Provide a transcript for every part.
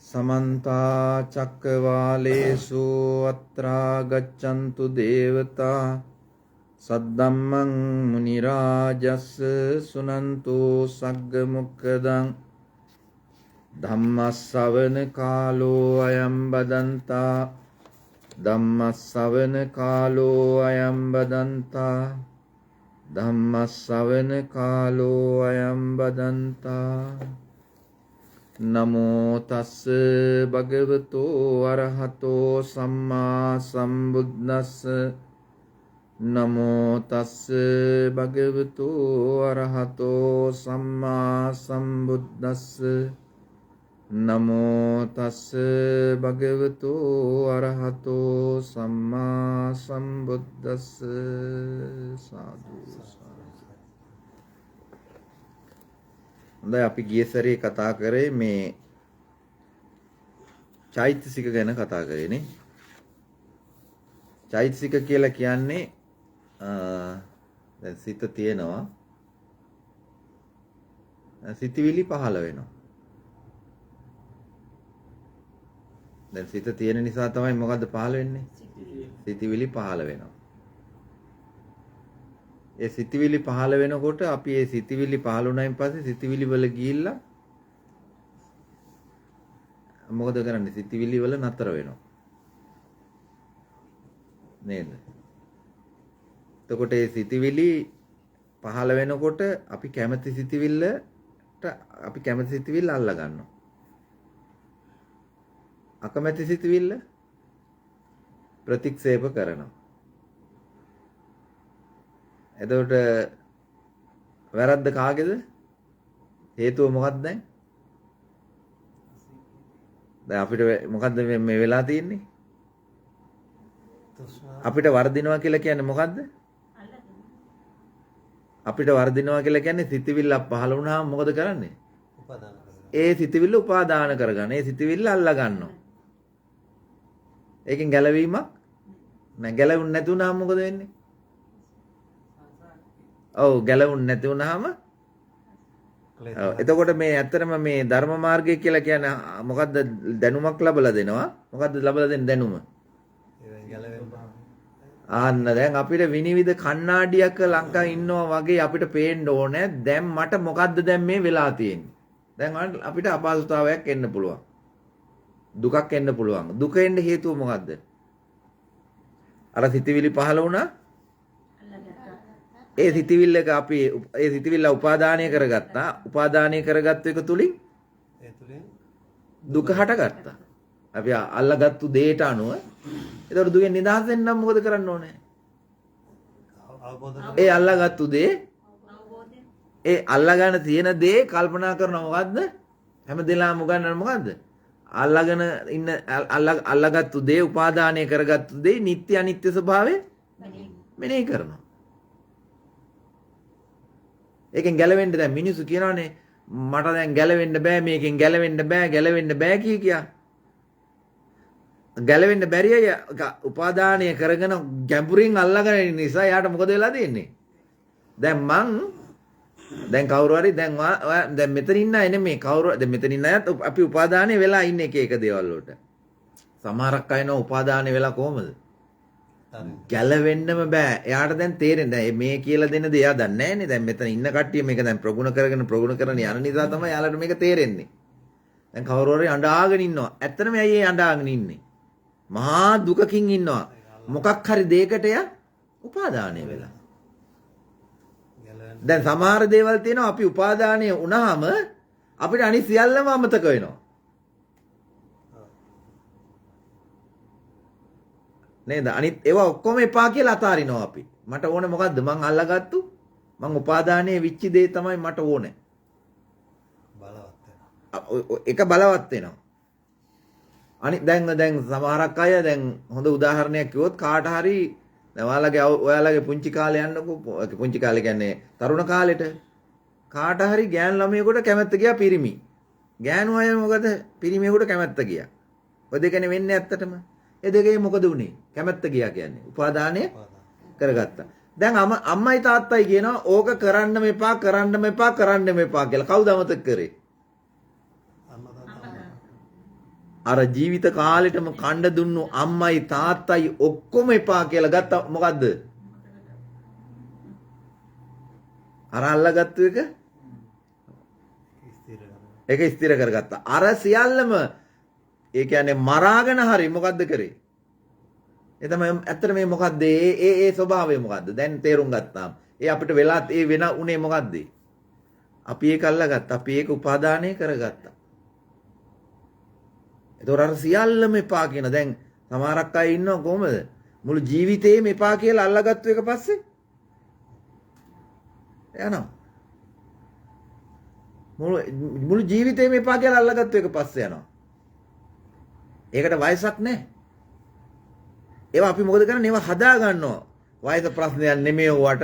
समन्ता चक्रवालेषु अत्रा गच्छन्तु देवता सद्धम्मं मुनिराजस् सुनन्तु सग्गमुक्खदं धम्मස්සවන කාලෝ අයං බදන්තා ධම්මස්සවන කාලෝ අයං බදන්තා ධම්මස්සවන කාලෝ අයං බදන්තා නමෝ තස්ස භගවතෝ අරහතෝ සම්මා සම්බුද්දස්ස නමෝ තස්ස භගවතෝ අරහතෝ සම්මා සම්බුද්දස්ස නමෝ තස්ස භගවතෝ අරහතෝ සම්මා සම්බුද්දස්ස සාදු. හොඳයි, අපි ගිය සැරේ කතා කරේ මේ චෛතසික ගැන කතා කරේ නේ. චෛතසික කියලා කියන්නේ දැන් සිත තියෙනවා, සිතවිලි පහළ වෙනවා. දැන් සිත තියෙන නිසා තමයි මොකද්ද පහළ වෙන්නේ? සිතවිලි පහළ වෙනවා. ඒ සිතවිලි පහළ වෙනකොට අපි ඒ සිතවිලි පහළ වුණායින් පස්සේ සිතවිලි වල ගිහිල්ලා මොකද කරන්නේ? සිතවිලි වල නතර වෙනවා නේද? එතකොට ඒ සිතවිලි පහළ වෙනකොට අපි කැමති සිතවිල්ල අල්ලා ගන්නවා. අකමැති සිතවිල්ල ප්‍රතික්ෂේප කරනවා. එතකොට වැරද්ද කාගේද? හේතුව මොකක්ද දැන්? දැන් අපිට මොකද්ද මේ වෙලා තියෙන්නේ? අපිට වර්ධිනවා කියලා කියන්නේ මොකද්ද? අපිට වර්ධිනවා කියලා කියන්නේ සිතවිල්ල පහළ වුණාම මොකද කරන්නේ? ඒ සිතවිල්ල උපාදාන කරගන්න. ඒ සිතවිල්ල අල්ලා ගන්නවා. ඒකෙන් ගැලවීමක් නෑ. ගැලවුන් නැති වුණාම මොකද වෙන්නේ? ඔව්, ගැලවුන් නැති වුණාම එතකොට මේ ඇත්තටම මේ ධර්ම මාර්ගය කියලා කියන්නේ මොකද්ද? දැනුමක් ලැබලා දෙනවා. මොකද්ද ලැබලා දෙන දැනුම? ආන්න දැන් අපිට විනිවිද කණ්ණාඩියක ලංකාවේ ඉන්නවා වගේ අපිට පේන්න ඕනේ. දැන් මට මොකද්ද දැන් මේ වෙලා තියෙන්නේ? දැන් අපිට අපහසුතාවයක් එන්න පුළුවන්. දුකක් එන්න පුළුවන්. දුක එන්න හේතුව මොකද්ද? අර සිතවිලි පහළ වුණා. ඒ සිතවිල්ලක අපි ඒ සිතවිල්ල උපාදානය කරගත්තා. උපාදානය කරගත්ත එක තුලින් දුක හටගත්තා. අපි අල්ලගත්තු දෙයට අනුව. ඒතකොට දුකෙන් නිදහස් වෙන්න නම් මොකද කරන්න ඕනේ? ඒ අල්ලගත්තු දේ, ඒ අල්ලගන්න තියෙන දේ කල්පනා කරනවා මොකද්ද? හැමදෙලාම උගන්වන්නේ මොකද්ද? අල්ලගෙන ඉන්න අල්ලගත්තු දේ, උපාදානය කරගත්තු දේ නිත්‍ය අනිත්‍ය ස්වභාවය මෙනෙහි කරනවා. ඒකෙන් ගැලවෙන්න දැන් මිනිස්සු කියනවානේ මට දැන් ගැලවෙන්න බෑ, මේකෙන් ගැලවෙන්න බෑ කියා. ගැලවෙන්න බැරි අය උපාදානය කරගෙන ගැඹුරින් අල්ලගෙන ඉන්න නිසා යාට මොකද වෙලා තියෙන්නේ? දැන් කවුරු හරි දැන් මෙතන ඉන්න අය නෙමෙයි, කවුරු දැන් මෙතන ඉන්න අයත් අපි උපාදානය වෙලා ඉන්නේ එක දේවල් වලට. සමහරක් අය නෝ උපාදානය වෙලා කොහමද? ගැලවෙන්නම බෑ. එයාට දැන් තේරෙන්නේ මේ කියලා දෙන දේ එයා දන්නේ නැහැනේ. දැන් මෙතන ඉන්න කට්ටිය මේක දැන් ප්‍රගුණ කරගෙන යන නිසා තමයි යාළුවට මේක තේරෙන්නේ. දැන් කවුරු හරි අඬාගෙන ඉන්නවා. ඇත්තටම ඇයි ඒ අඬාගෙන ඉන්නේ? මහා දුකකින් ඉන්නවා. මොකක් හරි දෙයකට එයා උපාදානය වෙලා. දැන් සමහර දේවල් තියෙනවා අපි උපාදානය වුණාම අපිට අනිත් සියල්ලම අමතක වෙනවා. නේද? අනිත් ඒවා ඔක්කොම එපා කියලා අතාරිනවා අපි. මට ඕනේ මොකද්ද? මං අල්ලගත්තු මං උපාදානයේ විච්ච දේ තමයි මට ඕනේ. ඒක බලවත් වෙනවා. අනිත් දැන් සමහරක් අය දැන් හොඳ උදාහරණයක් කිව්වොත් කාට හරි දැන් ඔයාලගේ පුංචි කාලේ යන්නකෝ, පුංචි කාලේ කියන්නේ තරුණ කාලෙට කාට හරි ගෑනු ළමයෙකුට කැමැත්ත ගියා පිරිමි. ගෑනු අය මොකද පිරිමියෙකුට කැමැත්ත ගියා. ඔය දෙකනේ වෙන්නේ ඇත්තටම. ඒ දෙකේ මොකද උනේ? කැමැත්ත ගියා කියන්නේ උපාදානය කරගත්තා. දැන් අම්මයි තාත්තයි කියනවා ඕක කරන්න මෙපා කරන්න මෙපා කරන්න මෙපා කියලා. කවුද අමතක කරේ? අර ජීවිත කාලෙටම කණ්ඩ දුන්නු අම්මයි තාත්තයි ඔක්කොම එපා කියලා ගත්ත මොකද්ද? අර අල්ලගත්තු එක ඒක ස්ථිර කරගත්තා. අර සියල්ලම ඒ කියන්නේ මරාගෙන හරි මොකද්ද කරේ? ඒ තමයි ඇත්තට මේ මොකද්ද? ඒ ස්වභාවය මොකද්ද? දැන් තේරුම් ගත්තාම. ඒ අපිට වෙලාත් ඒ වෙන උනේ මොකද්ද? අපි ඒක අල්ලගත්තා. අපි ඒක උපාදානය කරගත්තා. ඒතොර අර සියල්ලම එපා කියන දැන් සමහරක් අය ඉන්නව කොහමද? මුළු ජීවිතේම එපා කියලා අල්ලගත්තු එක පස්සේ යනවා. මුළු ජීවිතේම එපා කියලා අල්ලගත්තු එක පස්සේ යනවා. ඒකට වයසක් නැහැ. ඒවා අපි මොකද කරන්නේ? ඒවා හදා ගන්නවා. වයස ප්‍රශ්නයක් නෙමෙයි ඔයාට.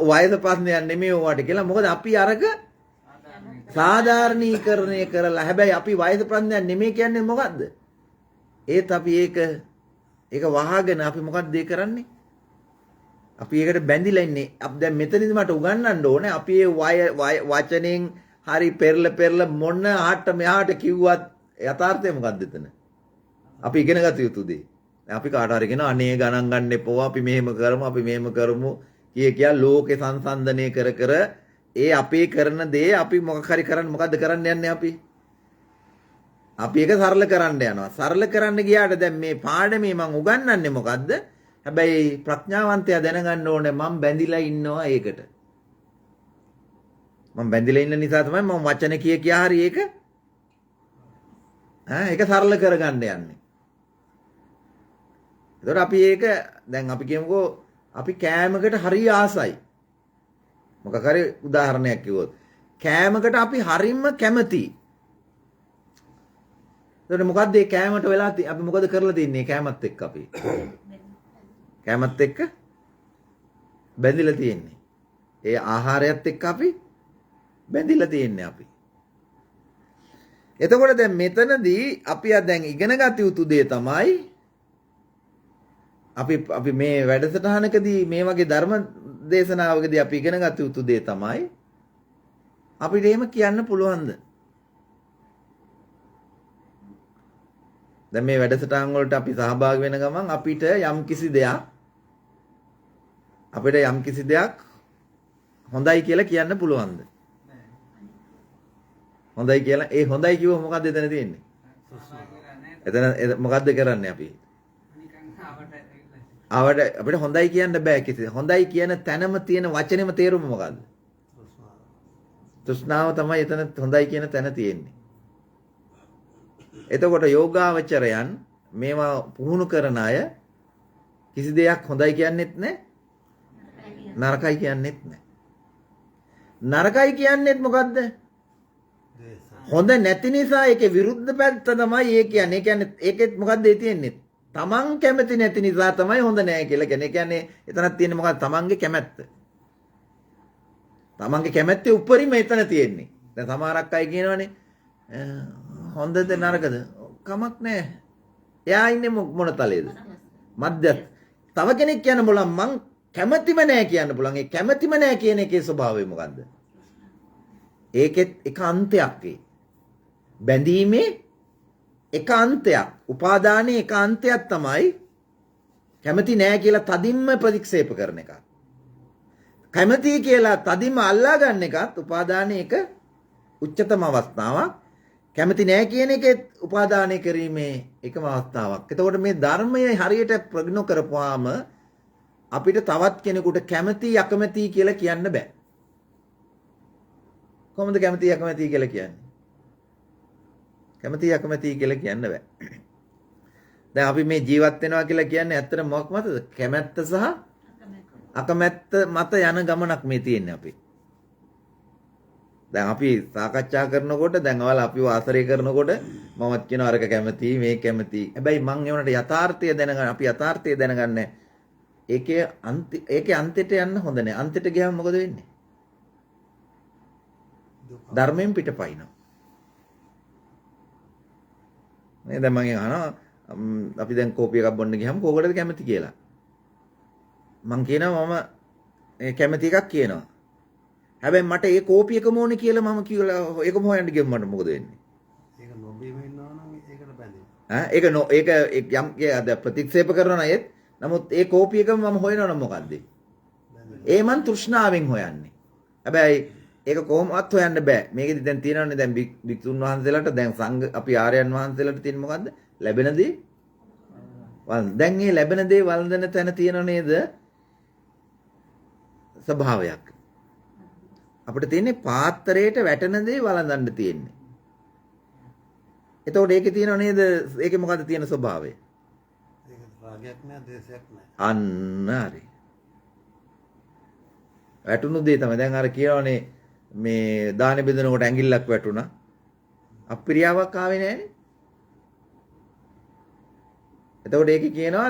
වයස ප්‍රශ්නයක් නෙමෙයි ඔයාට කියලා. මොකද අපි අරක සාධාරණීකරණය කරලා හැබැයි අපි වයස ප්‍රශ්නයක් නෙමෙයි කියන්නේ මොකද්ද? ඒත් අපි ඒක වහගෙන අපි මොකක්ද ඒ කරන්නේ? අපි ඒකට බැඳිලා ඉන්නේ. අපි දැන් මෙතනදි මට උගන්වන්න ඕනේ අපි ඒ වචනෙන් හරි පෙරල මොන ආට මෙහාට කිව්වත් යථාර්ථය මොකද්ද එතන? අපි ඉගෙන ගත යුතු දේ. අපි කාට හරි කියන අනේ ගණන් ගන්න එපෝ අපි මෙහෙම කරමු කියා ලෝකේ සංසන්දනය කර ඒ අපේ කරන දේ අපි මොකක් හරි කරන්න මොකද්ද කරන්න යන්නේ අපි? අපි ඒක සරල කරන්න යනවා. සරල කරන්න ගියාට දැන් මේ පාඩමේ මම උගන්වන්නේ මොකද්ද? හැබැයි ප්‍රඥාවන්තයා දැනගන්න ඕනේ මම බැඳිලා ඉන්නවා ඒකට. මම බැඳිලා ඉන්න නිසා තමයි මම වචන කියා හරි ඒක ඒක සරල කරගන්න යන්නේ. එතකොට අපි ඒක දැන් අපි කියමුකෝ අපි කෑමකට හරි ආසයි. මොකක් හරි උදාහරණයක් කිව්වොත් කෑමකට අපි හරිම කැමතියි. එතකොට මොකද්ද මේ කෑමට වෙලා අපි මොකද කරලා තින්නේ කෑමත් එක්ක අපි? කෑමත් එක්ක බැඳිලා තියෙන්නේ. ඒ ආහාරයත් එක්ක අපි බැඳිලා තියෙන්නේ අපි. එතකොට දැන් මෙතනදී අපි දැන් ඉගෙන ගත යුතු දේ තමයි අපි මේ වැඩසටහනකදී මේ වගේ ධර්ම දේශනාවකදී අපි ඉගෙන ගත යුතු දේ තමයි අපිට එහෙම කියන්න පුළුවන්ද? දැන් මේ වැඩසටහන් වලට අපි සහභාගී වෙන ගමන් අපිට යම්කිසි දෙයක් හොඳයි කියලා කියන්න පුළුවන්ද? හොඳයි කියලා ඒ හොඳයි කිව්ව මොකද්ද එතන තියෙන්නේ? එතන මොකද්ද කරන්නේ අපි? අපිට හොඳයි කියන්න බෑ කිසි. හොඳයි කියන තැනම තියෙන වචනේම තේරුම මොකද්ද? තෘෂ්ණාව තමයි එතන හොඳයි කියන තැන තියෙන්නේ. එතකොට යෝගාවචරයන් මේවා පුහුණු කරන අය කිසි දෙයක් හොඳයි කියන්නෙත් නැහැ. නරකයි කියන්නෙත් නැහැ. නරකයි කියන්නෙත් මොකද්ද? හොඳ නැති නිසා ඒකේ විරුද්ධ පැත්ත තමයි ඒ කියන්නේ. ඒ කියන්නේ ඒකෙත් මොකද්ද ඒ තියෙන්නේ? තමන් කැමති නැති නිසා තමයි හොඳ නැහැ කියලා කියන්නේ. ඒ කියන්නේ එතනක් තියෙන්නේ මොකද්ද? තමන්ගේ කැමැත්ත. තමන්ගේ කැමැත්තේ උඩරිම එතන තියෙන්නේ. දැන් සමහරක් අය කියනවනේ හොඳද නරකද? කමක් නැහැ. එයා ඉන්නේ මොන තලයේද? මධ්‍යස්ථ. තව කෙනෙක් කියන්න බලන්න මං කැමැතිම නැහැ කියන්න බලන්න. ඒ කැමැතිම නැහැ කියන එකේ ස්වභාවය මොකද්ද? ඒකෙත් එක අන්තයක් ඒ. බැඳීමේ එක අන්තයක්, උපාදානයේ එක අන්තයක් තමයි කැමති නෑ කියලා තදින්ම ප්‍රතික්ෂේප කරන එක. කැමති කියලා තදින්ම අල්ලා ගන්න එකත් උපාදානයේ එක උච්චතම අවස්ථාවක්. කැමති නෑ කියන එකේ උපාදානය කිරීමේ එකම අවස්ථාවක්. එතකොට මේ ධර්මයේ හරියට ප්‍රගුණ කරපුවාම අපිට තවත් කෙනෙකුට කැමති අකමැති කියලා කියන්න බෑ. කොහොමද කැමති අකමැති කියලා කියන්නේ? කැමති අකමැති කියලා කියන්න බෑ. දැන් අපි මේ ජීවත් වෙනවා කියලා කියන්නේ ඇත්තට මොකක් මතද? කැමැත්ත සහ අකමැත්ත මත යන ගමනක් මේ තියෙන්නේ අපි. දැන් අපි සාකච්ඡා කරනකොට දැන් ඔයාලා අපිව ආශ්‍රය කරනකොට මමත් කියන අරක කැමති මේ කැමති. හැබැයි මං ඒ වුණාට යථාර්ථය දැනගන්න අපි යථාර්ථය දැනගන්නේ. ඒකේ අන්තයට යන්න හොඳ නැහැ. අන්තයට ගියාම මොකද වෙන්නේ? ධර්මයෙන් පිටපයින්නවා. නේ දැන් මම අහනවා අපි දැන් කෝපි එකක් බොන්න ගියාම කෝකටද කැමති කියලා. මං කියනවා මම කැමති එකක් කියනවා. හැබැයි මට ඒ කෝපි එකම ඕනේ කියලා මම කියලා ඒකම හොයන්න ගියම මට මොකද වෙන්නේ? ඒක නොබීම ඉන්නවා නම් ඒකට බැඳෙනවා. ඈ ඒක යම් අද ප්‍රතික්ෂේප කරනවා නේද? නමුත් ඒ කෝපි එකම මම හොයනවනම් මොකද්ද? ඒ මන් තෘෂ්ණාවෙන් හොයන්නේ. හැබැයි ඒක කොහොමවත් හොයන්න බෑ. මේකෙදි දැන් තියෙනවනේ දැන් වික්තුන් වහන්සේලාට දැන් සංඝ අපි ආර්යයන් වහන්සේලාට තියෙන මොකද්ද? ලැබෙන දේ දැන් මේ ලැබෙන දේ වළඳන තැන තියෙන නේද? ස්වභාවයක්. අපිට තියෙන්නේ පාත්‍රයට වැටෙන දේ වළඳන්න තියෙන්නේ. එතකොට ඒකේ තියෙනව නේද? ඒකේ මොකද්ද තියෙන ස්වභාවය? ඒක රාගයක් නෑ, ද්වේෂයක් නෑ. අන්න හරි. වැටුණු දේ තමයි. දැන් අර කියනවනේ මේ දාහනේ බෙදනකොට ඇඟිල්ලක් වැටුණා. අප්‍රියාවක් ආවේ නෑනේ. එතකොට ඒකේ කියනවා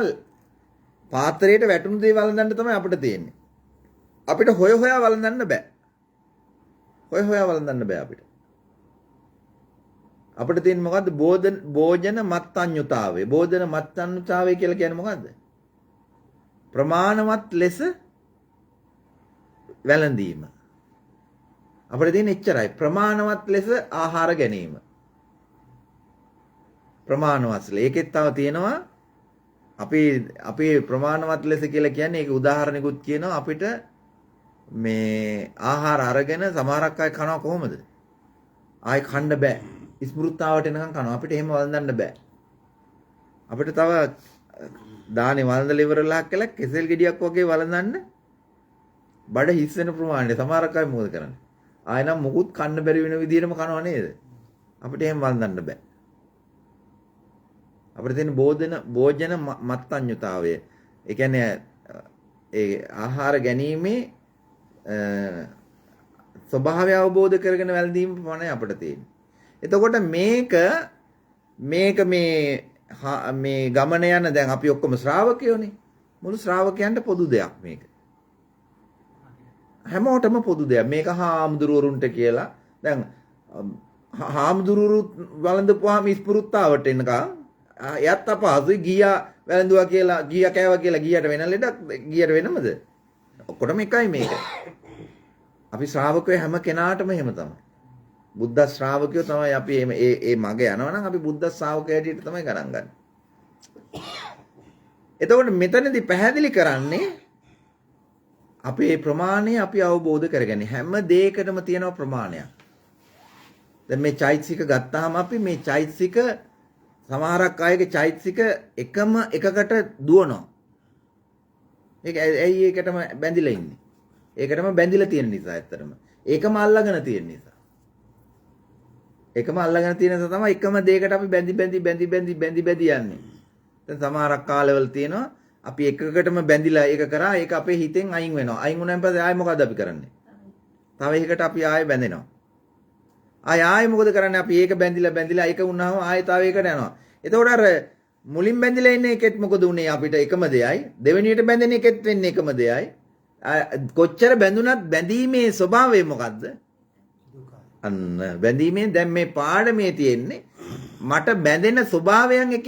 පාත්‍රයට වැටුණු දේ වළඳන්න තමයි අපිට තියෙන්නේ. අපිට හොය හොයා වළඳන්න බෑ. හොය හොයා වළඳන්න බෑ අපිට. අපිට තියෙන්නේ මොකද්ද? භෝජන මත්ඤ්‍යතාවය. භෝජන මත්ඤ්‍යතාවය කියලා කියන්නේ මොකද්ද? ප්‍රමාණවත් ලෙස වැළඳීම. අපිට තියෙන්නේ එච්චරයි. ප්‍රමාණවත් ලෙස ආහාර ගැනීම. ප්‍රමාණවත් ලෙස. ඒකෙත් තව තියෙනවා අපි ප්‍රමාණවත් ලෙස කියලා කියන්නේ ඒක උදාහරණයකුත් කියනවා අපිට මේ ආහාර අරගෙන සමහරක් අය කනවා කොහොමද? ආයි කන්න බෑ. ස්මෘතාවට එනකන් කනවා. අපිට එහෙම වළඳන්න බෑ. අපිට තව දානේ වළඳලා ඉවරලා කියලා කෙසෙල් ගෙඩියක් වගේ වළඳන්න බඩ හිස් වෙන ප්‍රමාණය සමහරක් අය මොකද කරන්නේ? ආයෙ නම් මොකුත් කන්න බැරි වෙන විදිහටම කනවා නේද? අපිට එහෙම වළඳන්න බෑ. අපිට තියෙන භෝජන මත්ඤ්‍යතාවය. ඒ කියන්නේ ඒ ආහාර ගැනීමේ ස්වභාවය අවබෝධ කරගෙන වැළඳීම පමණයි අපිට තියෙන්නේ. එතකොට මේක මේ ගමන යන දැන් අපි ඔක්කොම ශ්‍රාවකයෝනේ. මුළු ශ්‍රාවකයන්ට පොදු දෙයක් මේක. හැමෝටම පොදු දෙයක්. මේක හාමුදුරුවරුන්ට කියලා. දැන් හාමුදුරුවරු වළඳපුවාම ස්පෘත්තාවට එනකම් එයත් අපහසුයි. ගියා වැළඳුවා කියලා ගියා කෑවා කියලා ගියට වෙන ලෙඩක් ගියට වෙනමද? ඔක්කොටම එකයි මේක. අපි ශ්‍රාවකයෝ හැම කෙනාටම එහෙම තමයි. බුද්ධ ශ්‍රාවකයෝ තමයි අපි මේ මග යනවා නම් අපි බුද්ධ ශ්‍රාවකය හැටියට තමයි ගණන් ගන්න. එතකොට මෙතනදී පැහැදිලි කරන්නේ අපේ ප්‍රමාණය අපි අවබෝධ කරගන්නේ. හැම දෙයකටම තියෙන ප්‍රමාණයක්. දැන් මේ චෛතසික ගත්තාම අපි මේ චෛතසික සමහරක් අයගේ චෛතසික එකම එකකට දුවනවා. ඒක ඇයි ඒකටම බැඳිලා ඉන්නේ? ඒකටම බැඳිලා තියෙන නිසා ඇත්තටම. ඒකම අල්ලගෙන තියෙන නිසා. ඒකම අල්ලගෙන තියෙන නිසා තමයි එකම දෙයකට අපි බැඳි යන්නේ. දැන් සමහරක් කාලවල තියෙනවා අපි එකකටම බැඳිලා ඒක කරා ඒක අපේ හිතෙන් අයින් වෙනවා. අයින් වුණාන් පස්සේ ආයෙ මොකද අපි කරන්නේ? තව එකකට අපි ආයෙ බැඳෙනවා. ආයෙ මොකද කරන්නේ? අපි ඒක බැඳිලා ඒක වුණාම ආයෙ තව එකකට යනවා. එතකොට අර මුලින් බැඳිලා ඉන්න එකෙත් මොකද උනේ අපිට එකම දෙයයි. දෙවෙනියට බැඳෙන එකෙත් වෙන්නේ එකම දෙයයි. කොච්චර බැඳුනත් බැඳීමේ ස්වභාවය මොකද්ද? අන්න බැඳීමේ දැන් මේ පාඩමේ තියෙන්නේ මට බැඳෙන ස්වභාවයන් එක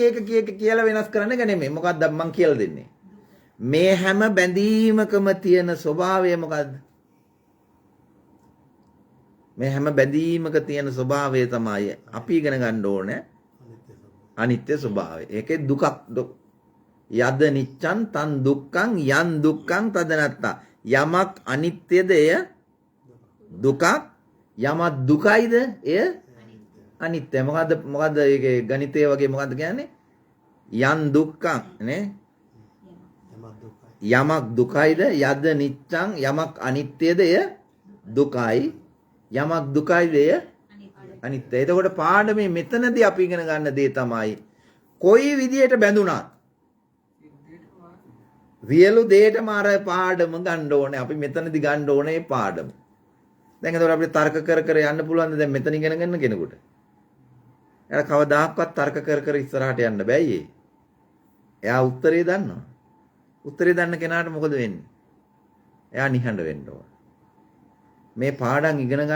කියලා වෙනස් කරන්න එක නෙමෙයි. මොකක්ද මම කියලා දෙන්නේ? මේ හැම බැඳීමකම තියෙන ස්වභාවය මොකද්ද? මේ හැම බැඳීමක තියෙන ස්වභාවය තමයි අපි ඉගෙන ගන්න ඕනේ අනිත්‍ය ස්වභාවය. ඒකේ දුකක් යද නිච්ඡන් තන් දුක්ඛං යන් දුක්ඛං තදනත්තා. යමක් අනිත්‍යද එය දුකක්. යමක් දුකයිද එය අනිත්‍ය. මොකද්ද ඒකේ ගණිතය වගේ මොකද්ද කියන්නේ? යන් දුක්ඛං නේ? යමක් දුකයිද යද නිච්ඡං යමක් අනිත්‍යද එය දුකයි. යමක් දුකයිද එය අනිත්‍ය. එතකොට පාඩමේ මෙතනදී අපි ඉගෙන ගන්න දේ තමයි කොයි විදියට බැඳුණත් සියලු දෙයටම අර පාඩම ගන්න ඕනේ. අපි මෙතනදී ගන්න ඕනේ පාඩම. දැන් එතකොට අපිට තර්ක කර යන්න පුළුවන්ද දැන් මෙතන ඉගෙන ගන්න කෙනෙකුට? එයා කවදාහක්වත් තර්ක කර ඉස්සරහට යන්න බෑයි. එයා උත්තරේ දන්නවා. උත්තරේ දන්න කෙනාට මොකද වෙන්නේ? එයා නිහඬ වෙන්න ඕන. මේ පාඩම් ඉගෙන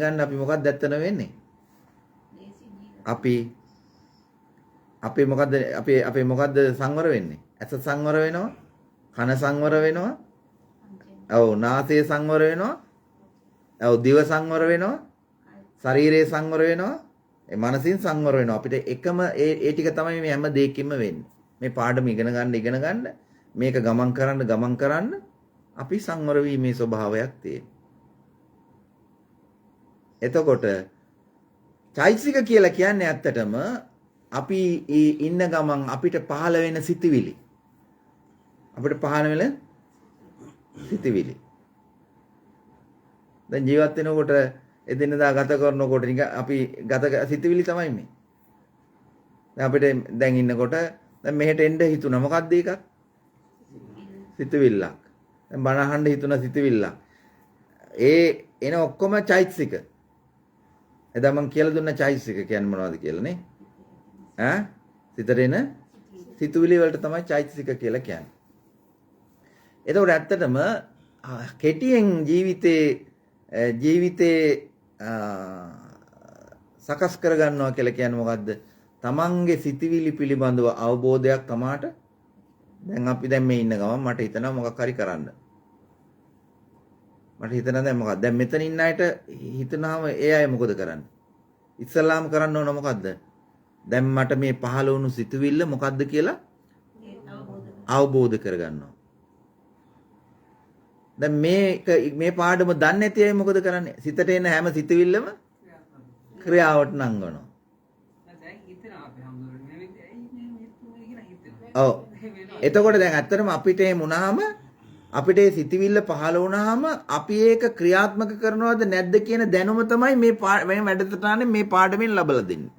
ගන්න අපි මොකක්ද ඇත්තන වෙන්නේ? අපේ මොකද්ද සංවර වෙන්නේ? ඇස සංවර වෙනවා, කන සංවර වෙනවා. ඔව් නාසය සංවර වෙනවා. ඔව් දිව සංවර වෙනවා. ශරීරය සංවර වෙනවා. ඒ මනසින් සංවර වෙනවා. අපිට එකම ඒ ටික තමයි මේ හැම දෙයකින්ම වෙන්නේ. මේ පාඩම ඉගෙන ගන්න මේක ගමන් කරන්න අපි සංවර වීමේ ස්වභාවයක් තියෙනවා. එතකොට චෛතසික කියලා කියන්නේ ඇත්තටම අපි ඉන්න ගමන් අපිට පහළ වෙන සිතිවිලි. අපිට පහළ වෙන සිතිවිලි. දැන් ජීවත් වෙනකොට එදිනදා ගත කරනකොට නිකන් අපි ගත සිතිවිලි තමයි මේ. දැන් අපිට දැන් ඉන්නකොට දැන් මෙහෙට එන්න හිතුණා. මොකක්ද ඒක? සිතිවිල්ලක්. දැන් බණ අහන්න හිතුණා සිතිවිල්ලක්. ඒ එන ඔක්කොම චෛතසික. එදා මම කියලා දුන්න චෛතසික කියන්නේ මොනවද කියලා නේ? ඈ? සිතට එන සිතුවිලි වලට තමයි චෛතසික කියලා කියන්නේ. එතකොට ඇත්තටම කෙටියෙන් ජීවිතේ සකස් කරගන්නවා කියලා කියන්නේ මොකද්ද? තමන්ගේ සිතිවිලි පිළිබඳව අවබෝධයක් තමාට දැන් අපි දැන් මේ ඉන්න ගමන් මට හිතෙනවා මොකක් හරි කරන්න. මට හිතෙනවා දැන් මොකක්ද? දැන් මෙතන ඉන්න අයට හිතනවාම ඒ අය මොකද කරන්නේ? ඉස්සල්ලාම කරන්න ඕන මොකද්ද? දැන් මට මේ පහළ වුණු සිතුවිල්ල මොකද්ද කියලා අවබෝධ කරගන්නවා. දැන් මේ පාඩම දන්නේ නැති අය මොකද කරන්නේ? සිතට එන හැම සිතුවිල්ලම ක්‍රියාවට නංවනවා. ඔව්. එතකොට දැන් ඇත්තටම අපිට මේ මුණාම අපිට මේ සිතිවිල්ල පහළ වුණාම අපි ඒක ක්‍රියාත්මක කරනවද නැද්ද කියන දැනුම තමයි මේ වැඩසටහනේ මේ පාඩමෙන් ලබලා දෙන්නේ.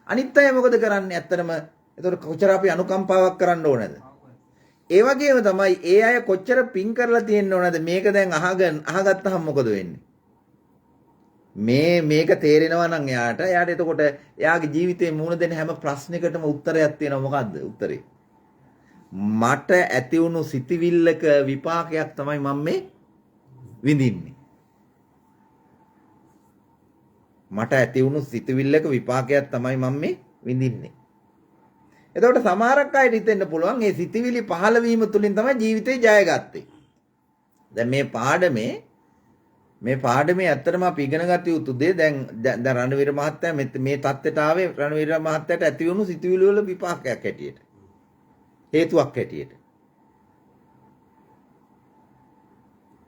අනිත් අය මොකද කරන්නේ? ඇත්තටම එතකොට කොච්චර අපි අනුකම්පාවක් කරන්න ඕනද? ඒ වගේම තමයි ඒ අය කොච්චර පින් කරලා තියෙන්න ඕනද මේක දැන් අහගත්තාම මොකද වෙන්නේ? මේක තේරෙනවා නම් එයාට එතකොට එයාගේ ජීවිතේ මුහුණ දෙන හැම ප්‍රශ්නයකටම උත්තරයක් තියෙනවා. මොකද්ද උත්තරේ? මට ඇති වුණු සිතිවිල්ලක විපාකයක් තමයි මම මේ විඳින්නේ. මට ඇති වුණු සිතිවිල්ලක විපාකයක් තමයි මම මේ විඳින්නේ. එතකොට සමහරක් අයට හිතෙන්න පුළුවන් මේ සිතිවිලි පහළ වීම තුලින් තමයි ජීවිතේ ජය ගත්තේ. දැන් මේ පාඩමේ ඇත්තටම අපි ඉගෙන ගත යුතු දේ දැන් රණවීර මහත්තයා මේ தත්ත්වයට ආවේ රණවීර මහත්තයාට ඇති වුණු සිතිවිලි වල විපාකයක් හැටියට. හේතුවක් හැටියට.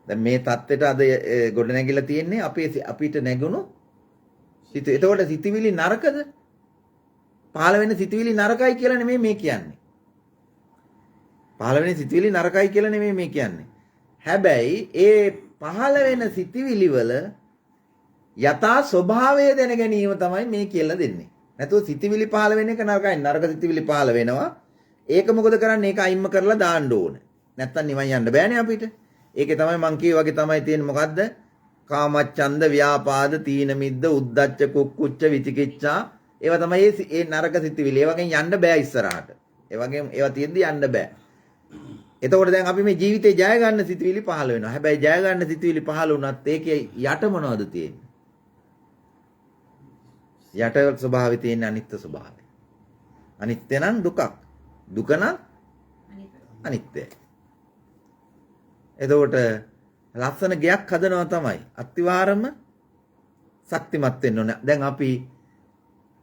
දැන් මේ தත්ත්වයට අද ගොඩ නැගිලා තියෙන්නේ අපිට නැගුණු සිත. එතකොට සිතිවිලි නරකද? පහළ වෙන සිතිවිලි නරකයි කියලා නෙමෙයි මේ කියන්නේ. පහළ වෙන සිතිවිලි නරකයි කියලා නෙමෙයි මේ කියන්නේ. හැබැයි ඒ පහළ වෙන සිතිවිලි වල යථා ස්වභාවය දැන ගැනීම තමයි මේ කියලා දෙන්නේ. නැතුව සිතිවිලි පහළ වෙන එක නරකයි. නරක සිතිවිලි පහළ වෙනවා. ඒක මොකද කරන්නේ? ඒක අයින්ම කරලා දාන්න ඕන. නැත්තම් නිවන් යන්න බෑනේ අපිට. ඒකේ තමයි මං කියේ වගේ තමයි තියෙන්නේ මොකද්ද? කාමච්ඡන්ද, ව්‍යාපාද, තීන මිද්ද, උද්ධච්ච, කුක්කුච්ච, විචිකිච්ඡා. ඒවා තමයි ඒ නරක සිතිවිලි. ඒ වගේ යන්න බෑ ඉස්සරහට. ඒ වගේ ඒවා තියෙද්දි යන්න බෑ. එතකොට දැන් අපි මේ ජීවිතේ ජය ගන්න සිතිවිලි පහළ වෙනවා. හැබැයි ජය ගන්න සිතිවිලි පහළ වුණත් ඒකේ යට මොනවද තියෙන්නේ? යට ස්වභාවය තියෙන අනිත්‍ය ස්වභාවය. අනිත්‍ය නම් දුකක්. දුක නම් අනිත්‍යයි. එතකොට ලස්සන ගයක් හදනවා තමයි. අත්විවරම ශක්තිමත් වෙන්න ඕන. දැන් අපි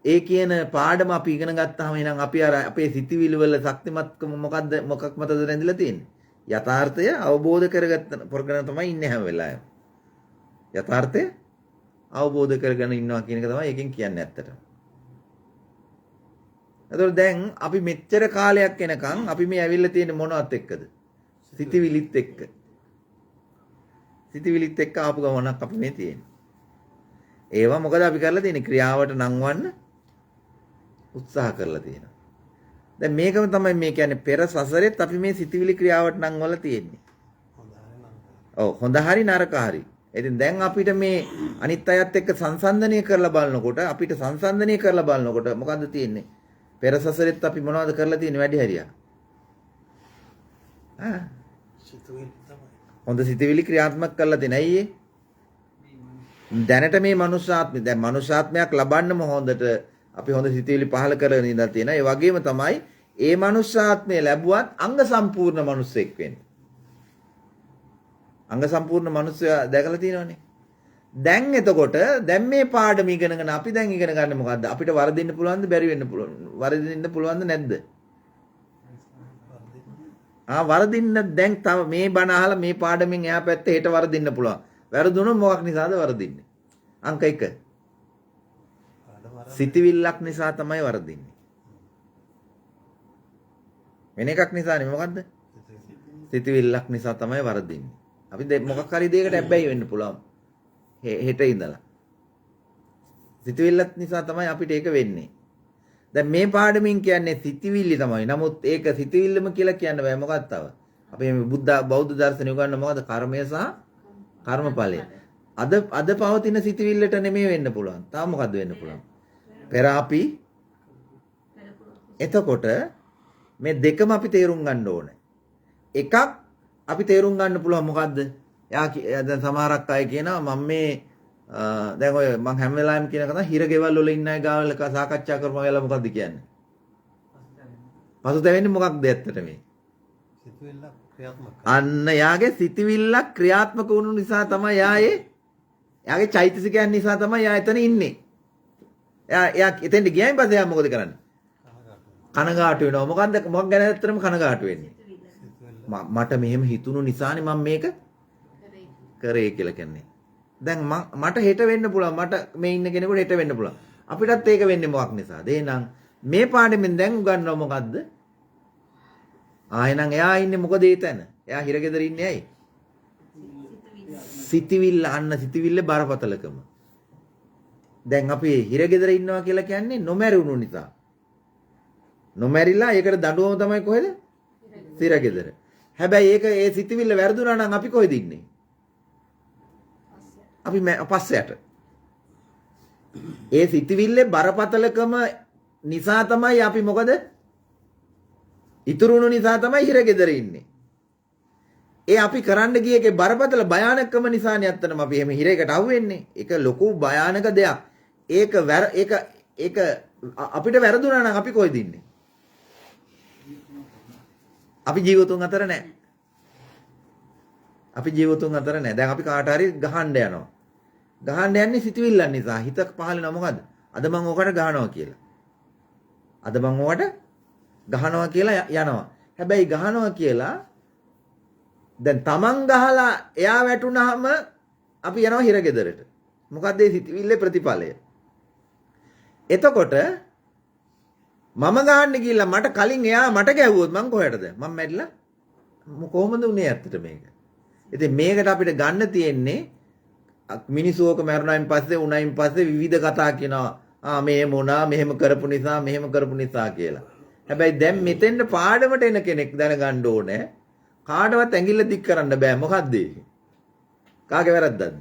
ඒ කියන පාඩම අපි ඉගෙන ගත්තාම එහෙනම් අපි අර අපේ සිතිවිලි වල ශක්තිමත්කම මොකක් මතද රැඳිලා තියෙන්නේ? යථාර්ථය අවබෝධ කරගෙන තමයි ඉන්නේ හැම වෙලාවෙම. යථාර්ථය අවබෝධ කරගෙන ඉන්නවා කියන එක තමයි එකෙන් කියන්නේ ඇත්තට. එතකොට දැන් අපි මෙච්චර කාලයක් එනකන් අපි මේ ඇවිල්ලා තියෙන මොනවත් එක්කද? සිතිවිලිත් එක්ක. සිතිවිලිත් එක්ක ආපු ගමනක් අපි මේ තියෙන්නේ. ඒවා මොකද අපි කරලා තියෙන්නේ? ක්‍රියාවට නංවන්න උත්සාහ කරලා තියෙනවා. දැන් මේකම තමයි මේ කියන්නේ පෙර සසරෙත් අපි මේ සිතිවිලි ක්‍රියාවට නංවලා තියෙන්නේ. ඔව් හොඳ හරි නරක හරි. ඉතින් දැන් අපිට මේ අනිත් අයත් එක්ක සංසන්දනය කරලා බලනකොට මොකද්ද තියෙන්නේ? පෙර සසරෙත් අපි මොනවද කරලා තියෙන්නේ වැඩි හරියක්? හොඳ සිතිවිලි ක්‍රියාත්මක කරලා තියෙන. ඇයි දැනට මේ මනුෂ්‍යාත්මයක් ලබන්නම හොඳට අපි හොඳ සිතිවිලි පහල කරගෙන ඉඳලා තියෙනවා. ඒ වගේම තමයි ඒ මනුෂ්‍යාත්මය ලැබුවත් අංග සම්පූර්ණ මිනිසෙක් වෙන්න. අංග සම්පූර්ණ මිනිස්සයා දැකලා තියෙනවනේ. දැන් එතකොට දැන් මේ පාඩම ඉගෙනගෙන අපි දැන් ඉගෙන ගන්න මොකද්ද? අපිට වරදින්න පුළුවන්ද බැරි වෙන්න පුළුවන්. වරදින්න පුළුවන්ද නැද්ද? වරදින්න දැන් තව මේ බණ අහලා මේ පාඩමෙන් එහා පැත්තේ හෙට වරදින්න පුළුවන්. වැරදුනොත් මොකක් නිසාද වරදින්නේ? අංක 1. සිතවිල්ලක් නිසා තමයි වරදින්නේ. වෙන එකක් නිසානේ මොකද්ද? සිතවිල්ලක් නිසා තමයි වරදින්නේ. අපි මොකක් හරි දෙයකට හැබැයි වෙන්න පුළුවන්. හෙට ඉඳලා. සිතවිල්ලත් නිසා තමයි අපිට ඒක වෙන්නේ. දැන් මේ පාඩමින් කියන්නේ සිතවිල්ල තමයි. නමුත් ඒක සිතවිල්ලම කියලා කියන්න බෑ මොකක්ද තව. අපි මේ බෞද්ධ දර්ශනය උගන්වන මොකද්ද? කර්මය සහ කර්මඵලය. අද පවතින සිතවිල්ලට නෙමෙයි වෙන්න පුළුවන්. තව මොකද්ද වෙන්න පුළුවන්? පෙර අපි. එතකොට මේ දෙකම අපි තේරුම් ගන්න ඕනේ. එකක් අපි තේරුම් ගන්න පුළුවන් මොකද්ද? එයා දැන් සමහරක් අය කියනවා මම මේ දැන් ඔය මම හැම වෙලාවෙම කියන කතාව හිරගෙවල් වල ඉන්න අය ගාවල සාකච්ඡා කරපුවා කියලා මොකද්ද කියන්නේ? පසුතැවෙන්නේ මොකක්ද ඇත්තට මේ? සිතුවිල්ල ක්‍රියාත්මක. අන්න යාගේ සිතවිල්ලක් ක්‍රියාත්මක වුණු නිසා තමයි යාගේ චෛතසිකයන් නිසා තමයි යා එතන ඉන්නේ. එයා එතෙන්ට ගියයින් පස්සේ යා මොකද කරන්නේ? කනගාටු වෙනවා. මොකක් ගැන ඇත්තටම කනගාටු වෙන්නේ? මට මෙහෙම හිතුණු නිසානේ මම මේක කරේ කියලා කියන්නේ. දැන් මට හෙට වෙන්න පුළුවන්. මට මේ ඉන්න කෙනෙකුට හෙට වෙන්න පුළුවන්. අපිටත් ඒක වෙන්නේ මොකක් නිසාද? එහෙනම් මේ පාඩමෙන් දැන් උගන්වනවා මොකද්ද? එහෙනම් එයා ඉන්නේ මොකද ඒ තැන? එයා හිරගෙදර ඉන්නේ ඇයි? සිතවිල්ල අන්න සිතවිල්ල බරපතලකම. දැන් අපි හිරගෙදර ඉන්නවා කියලා කියන්නේ නොමැරුණු නිසා. නොමැරිලා ඒකට දඬුවම තමයි කොහෙද? හිරගෙදර. හැබැයි ඒක ඒ සිතවිල්ල වැරදුනා නම් අපි කොහෙද ඉන්නේ? අපි පස්සයට. ඒ සිතවිල්ලේ බරපතලකම නිසා තමයි අපි මොකද? ඉතුරුණු නිසා තමයි හිරගෙදර ඉන්නේ. ඒ අපි කරන්න ගිය එකේ බරපතල භයානකම නිසානේ අත්තනම අපි එහෙම හිරේකට අහුවෙන්නේ. ඒක ලොකු භයානක දෙයක්. ඒක අපිට වැරදුනා නම් අපි කොහෙද ඉන්නේ? අපි ජීවතුන් අතර නැහැ. අපි ජීවතුන් අතර නැහැ. දැන් අපි කාට හරි ගහන්න යනවා. ගහන්න යන්නේ සිතවිල්ලන් නිසා. හිත පහලනවා මොකද? අද මම ඔකට ගහනවා කියලා. අද මම ඔකට ගහනවා කියලා යනවා. හැබැයි ගහනවා කියලා දැන් තමන් ගහලා එයා වැටුනහම අපි යනවා හිරගෙදරට. මොකද්ද මේ සිතවිල්ලේ ප්‍රතිඵලය? එතකොට මම ගහන්න ගිහිල්ලා මට කලින් එයා මට ගැහුවොත් මං කොහෙටද? මං මැරිලා කොහොමද උනේ ඇත්තට මේක? ඉතින් මේකට අපිට ගන්න තියෙන්නේ මිනිස්සුක මැරුණායින් පස්සේ උණායින් පස්සේ විවිධ කතා කියනවා. මෙහෙම වුණා, මෙහෙම කරපු නිසා කියලා. හැබැයි දැන් මෙතෙන්ට පාඩමට එන කෙනෙක් දැනගන්න ඕනේ කාටවත් ඇඟිල්ල දික් කරන්න බෑ. මොකද්ද ඒක? කාගේ වැරද්දක්ද?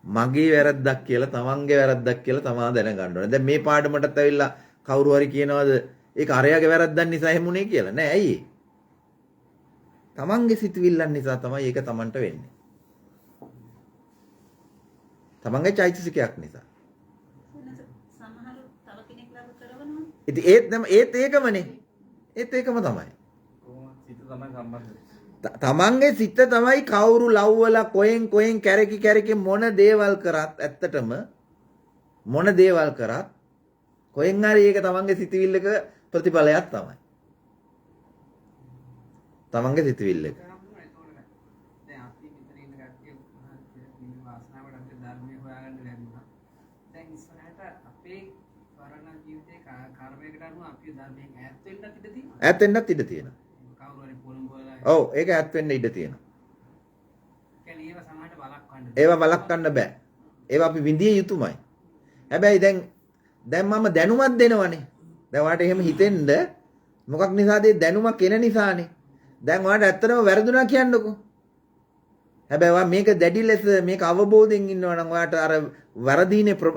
මගේ වැරද්දක් කියලා, තමන්ගේ වැරද්දක් කියලා තමා දැනගන්න ඕනේ. දැන් මේ පාඩමටත් ඇවිල්ලා කවුරු හරි කියනවාද ඒක අරයාගේ වැරද්දක් නිසා එහෙම උනේ කියලා? නෑ. ඇයි? තමන්ගේ සිතුවිල්ලන් නිසා තමයි ඒක තමන්ට වෙන්නේ. තමන්ගේ චෛතසිකයක් නිසා. සමහර තව කෙනෙක් ළඟ කරවනවා. ඉතින් ඒත් ඒකමනේ. ඒත් ඒකම තමයි. සිත තමයි සම්බන්ධ. තමන්ගේ සිත තමයි කවුරු ලව්වලා කොහෙන් කැරකි මොන දේවල් කරත් ඇත්තටම මොන දේවල් කරත් කොහෙන් හරි ඒක තමන්ගේ සිතවිල්ලක ප්‍රතිඵලයක් තමයි. තමන්ගේ සිතවිල්ලක. දැන් අපි මෙතන ඉන්න කට්ටිය මේ වාසනාවට අපේ ධර්මයේ හොයාගන්න ලැබුණා. දැන් ඉස්සරහට අපේ වරණ ජීවිතේ කර්මයකට අනුව අපි ධර්මයෙන් ඈත් වෙන්නත් ඉඩ තියෙනවා. ඈත් වෙන්නත් ඉඩ තියෙනවා. කවුරු හරි පොළඹවලා ඔව් ඒක ඈත් වෙන්න ඉඩ තියෙනවා. කියන්නේ ඒව සමාජයට බලක්වන්න. ඒවා වළක්වන්න බෑ. ඒවා අපි විඳිය යුතුමයි. හැබැයි දැන් මම දැනුමක් දෙනවනේ. දැන් ඔයාලට එහෙම හිතෙන්න මොකක් නිසාද දැනුමක් එන නිසානේ. දැන් ඔයාලට ඇත්තටම වැරදුනා කියන්නකෝ. හැබැයි ඔයා මේක දැඩි ලෙස මේක අවබෝධයෙන් ඉන්නවා නම් ඔයාට අර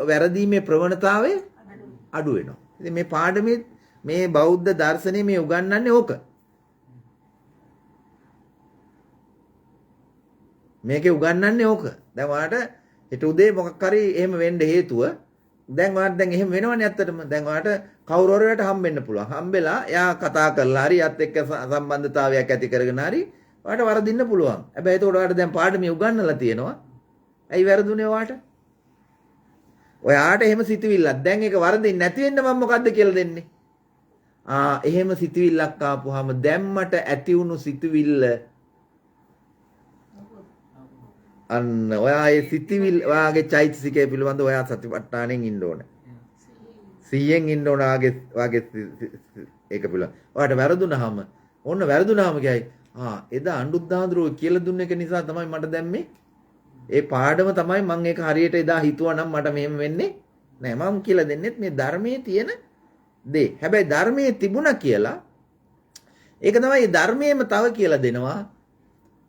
වැරදීමේ ප්‍රවණතාවය අඩු වෙනවා. ඉතින් මේ පාඩමේ මේ බෞද්ධ දර්ශනයේ මේ උගන්වන්නේ ඕක. මේකේ උගන්වන්නේ ඕක. දැන් ඔයාට හෙට උදේ මොකක් හරි එහෙම වෙන්න හේතුව දැන් ඔයාට දැන් එහෙම වෙනවනේ ඇත්තටම. දැන් ඔයාට කවුරු හරියට හම්බෙන්න පුළුවන්. හම්බෙලා එයා කතා කරලා හරි යත් එක්ක සම්බන්ධතාවයක් ඇති කරගෙන හරි ඔයාට වරදින්න පුළුවන්. හැබැයි ඒකට ඔයාට දැන් පාඩමේ උගන්වලා තියෙනවා. ඇයි වැරදුනේ ඔයාට? ඔයාට එහෙම සිතුවිල්ලක්. දැන් ඒක වරදින්න නැති වෙන්න මම මොකද්ද කියලා දෙන්නේ? එහෙම සිතුවිල්ලක් ආපුවාම දැම්මට ඇති වුණු සිතුවිල්ල අන්න ඔයා ඒ සිතුවිල්ල ඔයාගේ චෛතසිකය පිළිබඳ ඔයා සතිපට්ඨානෙන් ඉන්න ඕනේ. 100න් ඉන්න ඕන ඔයාගේ ඒක පිළිබඳ. ඔයාට වැරදුනහම ඕන්න වැරදුනහම කියයි එදා අඬුද්දාඳුරෝ කියලා දුන්න එක නිසා තමයි මට දැම්මේ ඒ පාඩම තමයි මම ඒක හරියට එදා හිතුවා නම් මට මෙහෙම වෙන්නේ නෑ. මම කියලා දෙන්නෙත් මේ ධර්මයේ තියෙන දේ. හැබැයි ධර්මයේ තිබුණා කියලා ඒක තමයි මේ ධර්මයේම තව කියලා දෙනවා.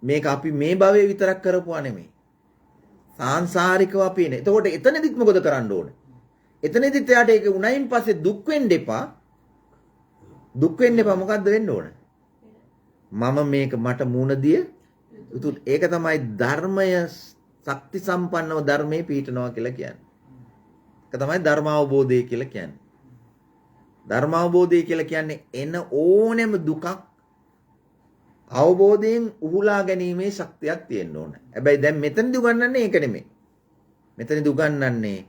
මේක අපි මේ භවයේ විතරක් කරපුවා නෙමෙයි. සාංශාරිකව අපි එනේ. එතකොට එතනදිත් මොකද කරන්න ඕනේ? එතනදිත් එයාට ඒක උණයින් පස්සේ දුක් වෙන්න එපා. දුක් වෙන්න එපා. මොකද්ද වෙන්න ඕනේ? මම මේක මට මුණ දිය යුතු. ඒක තමයි ධර්මය ශක්ති සම්පන්නව ධර්මයේ පීඨනවා කියලා කියන්නේ. ඒක තමයි ධර්මාවබෝධය කියලා කියන්නේ. ධර්මාවබෝධය කියලා කියන්නේ එන ඕනෙම දුකක් අවබෝධයෙන් උහුලා ගැනීමේ ශක්තියක් තියෙන්න ඕන. හැබැයි දැන් මෙතනදී උගන්වන්නේ ඒක නෙමෙයි. මෙතනදී උගන්වන්නේ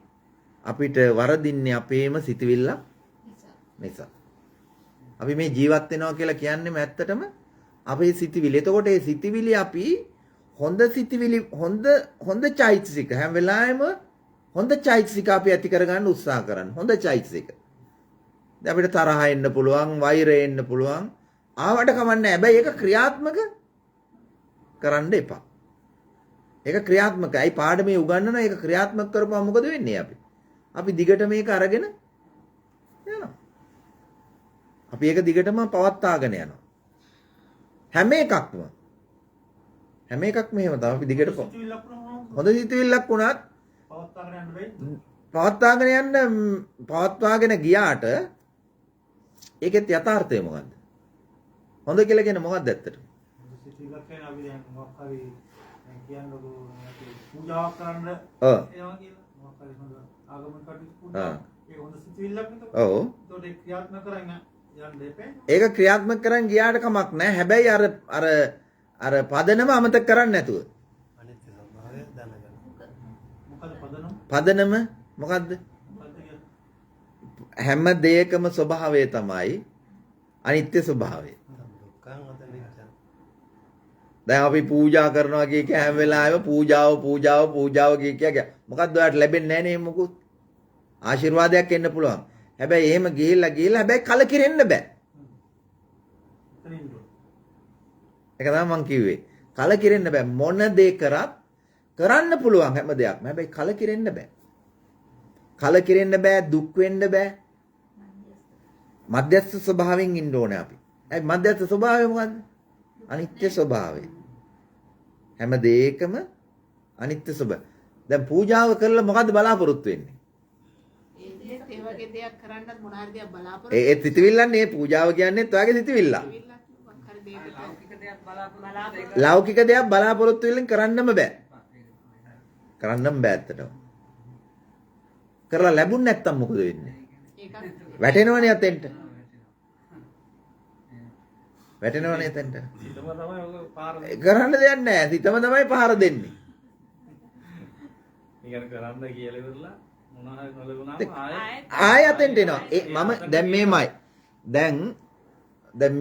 අපිට වරදින්නේ අපේම සිතවිල්ල නිසා. අපි මේ ජීවත් වෙනවා කියලා කියන්නේම ඇත්තටම අපේ සිතවිලි. එතකොට ඒ සිතවිලි අපි හොඳ සිතවිලි හොඳ චෛතසික හැම වෙලාවෙම හොඳ චෛතසික අපි ඇති කරගන්න උත්සාහ කරන්න. හොඳ චෛතසික. දැන් අපිට තරහ එන්න පුළුවන්, වෛරය එන්න පුළුවන්. ආවට කමන්නේ. හැබැයි ඒක ක්‍රියාත්මක කරන්න එපා. ඒක ක්‍රියාත්මකයි. පාඩමේ උගන්වනවා ඒක ක්‍රියාත්මක කරපුවා මොකද වෙන්නේ අපි? අපි දිගට මේක අරගෙන යනවා. අපි ඒක දිගටම පවත්වාගෙන යනවා. හැම එකක්ම එහෙම තමයි. අපි දිගට හොඳ සිතුවිල්ලක් වුණත් පවත්වාගෙන ගියාට ඒකෙත් යථාර්ථය මොකද්ද? හොඳ කියලා කියන්නේ මොකක්ද ඇත්තට? සිතුවිල්ලක් කියන්නේ අපි දැන් මොකක් හරි කියන්නකො පූජාවක් කරන්න ඔව්. ඒවා කියලා මොකක් හරි හොඳ ආගමන කටයුතු පූජා. ඒ හොඳ සිතුවිල්ලක් නේද? ඔව්. ඒකට ඒක ක්‍රියාත්මක කරන්න යන්න දෙපේ. ඒක ක්‍රියාත්මක කරන් ගියාට කමක් නැහැ. හැබැයි අර පදනම අමතක කරන්නේ නැතුව. අනිත්‍ය ස්වභාවය දැනගන්න. මොකද පදනම? පදනම මොකද්ද? හැම දෙයකම ස්වභාවය තමයි අනිත්‍ය ස්වභාවය. දුක්ඛං අතනිච්ඡං. දැන් අපි පූජා කරනවා කිය හැම වෙලාවෙම පූජාව කිය මොකද්ද ඔයාලට ලැබෙන්නේ නැහැ නේ මොකුත්. ආශිර්වාදයක් එන්න පුළුවන්. හැබැයි එහෙම ගිහිල්ලා හැබැයි කලකිරෙන්න බෑ. ඒක තමයි මං කිව්වේ. කලකිරෙන්න බෑ. මොන දේ කරත් කරන්න පුළුවන් හැම දෙයක්ම. හැබැයි කලකිරෙන්න බෑ. කලකිරෙන්න බෑ, දුක් වෙන්න බෑ. මධ්‍යස්ථ ස්වභාවයෙන් ඉන්න ඕනේ අපි. ඒ මධ්‍යස්ථ ස්වභාවය මොකද්ද? අනිත්‍ය ස්වභාවය. හැම දෙයකම අනිත්‍ය ස්වභාවය. දැන් පූජාව කරලා මොකද්ද බලාපොරොත්තු වෙන්නේ? ඒ වගේ දෙයක් කරන්නත් මොන හරි දෙයක් බලාපොරොත්තු ඒ සිතවිල්ලන්නේ මේ පූජාව කියන්නේත් ඔයාගේ සිතවිල්ල. ලෞකික දෙයක් බලාපොරොත්තු වෙලින් කරන්නම බෑ. කරන්නම බෑ ඇත්තටම. කරලා ලැබුණ නැත්තම් මොකද වෙන්නේ? වැටෙනවනේ අතෙන්ට. වැටෙනවනේ අතෙන්ට. කරන්න දෙයක් නැහැ. සිතම තමයි පහර දෙන්නේ. කරන්න කියලා ඉවරලා මොනවා හරි නොලබුණාම ආයෙ අතෙන්ට එනවා. මම දැන් මේමයි. දැන්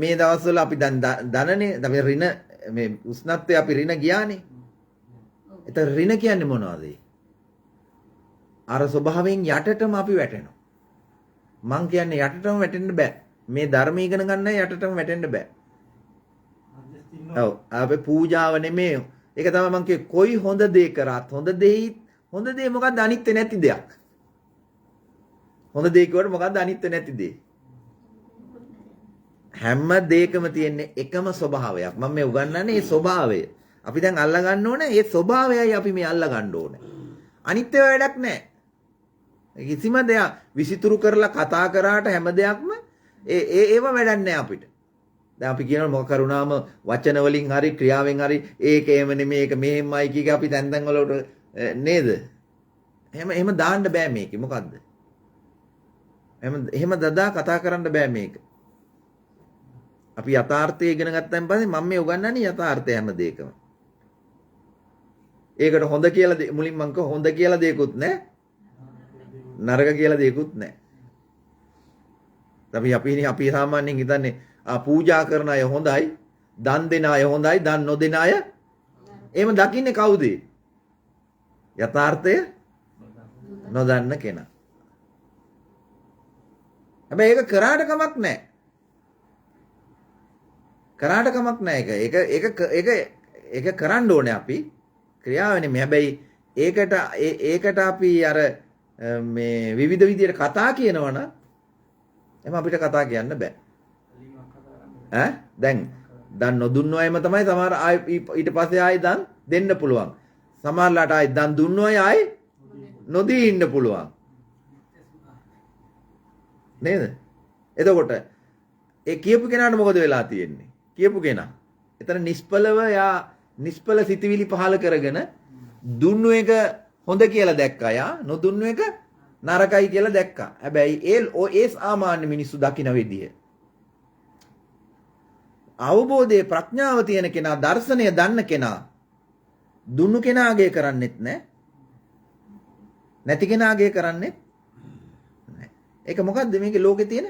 මේ දවස්වල අපි දැන් ධනනේ අපි ඍණ මේ උෂ්ණත්වයේ අපි ඍණ ගියානේ. ඒතර ඍණ කියන්නේ මොනවද? අර ස්වභාවයෙන් යටටම අපි වැටෙනවා. මං කියන්නේ යටටම වැටෙන්න බෑ. මේ ධර්ම ඉගෙන ගන්න යටටම වැටෙන්න බෑ. ඔව් අපි පූජාව නෙමෙයි. ඒක තමයි මං කියේ කොයි හොඳ දේ කරත් හොඳ දේ මොකද්ද අනිත්‍ය නැති දෙයක්. හොඳ දේ කියවට මොකද්ද අනිත්‍ය නැති දේ? හැම දෙයකම තියෙන එකම ස්වභාවයක්. මම මේ උගන්වන්නේ මේ ස්වභාවය. අපි දැන් අල්ලා ගන්න ඕනේ මේ ස්වභාවයයි අපි මේ අල්ලා ගන්න ඕනේ. අනිත්‍ය වැඩක් නැහැ. කිසිම දෙයක් විසිතුරු කරලා කතා කරාට හැම දෙයක්ම ඒව වැඩක් නැහැ අපිට. දැන් අපි කියනවා මොකක් කරුණාම වචන වලින් හරි ක්‍රියාවෙන් හරි ඒක එහෙම නෙමෙයි ඒක මෙහෙමයි කීක අපි තැන් තැන් වලට නේද? එහෙම දාන්න බෑ මේකේ. මොකද්ද? එහෙම දදා කතා කරන්න බෑ මේක. අපි යථාර්ථය ඉගෙන ගත්තන් පස්සේ මම මේ උගන්වන්නේ යථාර්ථය හැම දෙයකම. ඒකට හොඳ කියලා මුලින් මම කිව්වා හොඳ කියලා දෙයක්වත් නැහැ. නරක කියලා දෙයක්වත් නැහැ. අපි සාමාන්‍යයෙන් හිතන්නේ පූජා කරන අය හොඳයි, දන් දෙන අය හොඳයි, දන් නොදෙන අය එහෙම දකින්නේ කවුද? යථාර්ථය නොදන්න කෙනා. හැබැයි ඒක කරාට කමක් නැහැ. කරාට කමක් නැහැ ඒක කරන්න ඕනේ අපි ක්‍රියාවනේ මේ. හැබැයි ඒකට අපි අර මේ විවිධ විදියට කතා කියනවනම් එහෙනම් අපිට කතා කියන්න බෑ. දැන් නොදුන්නෝ අයම තමයි සමහර ඊට පස්සේ ආයි දන් දෙන්න පුළුවන්. සමහරලාට ආයි දන් දුන්නෝ අය ආයි නොදී ඉන්න පුළුවන්. නේද? එතකොට ඒ කියපු කෙනාට මොකද වෙලා තියෙන්නේ? කියපු කෙනා එතන නිෂ්පල සිතවිලි පහල කරගෙන දුන්නු එක හොඳ කියලා දැක්කා. යා නොදුන්නු එක නරකයි කියලා දැක්කා. හැබැයි ඒ සාමාන්‍ය මිනිස්සු දකින විදිය අවබෝධයේ ප්‍රඥාව තියෙන කෙනා, දර්ශනය දන්න කෙනා දුන්නු කෙනාගේ කරන්නෙත් නැහැ. නැති කෙනාගේ කරන්නෙත් නැහැ. ඒක මොකද්ද මේකේ ලෝකේ තියෙන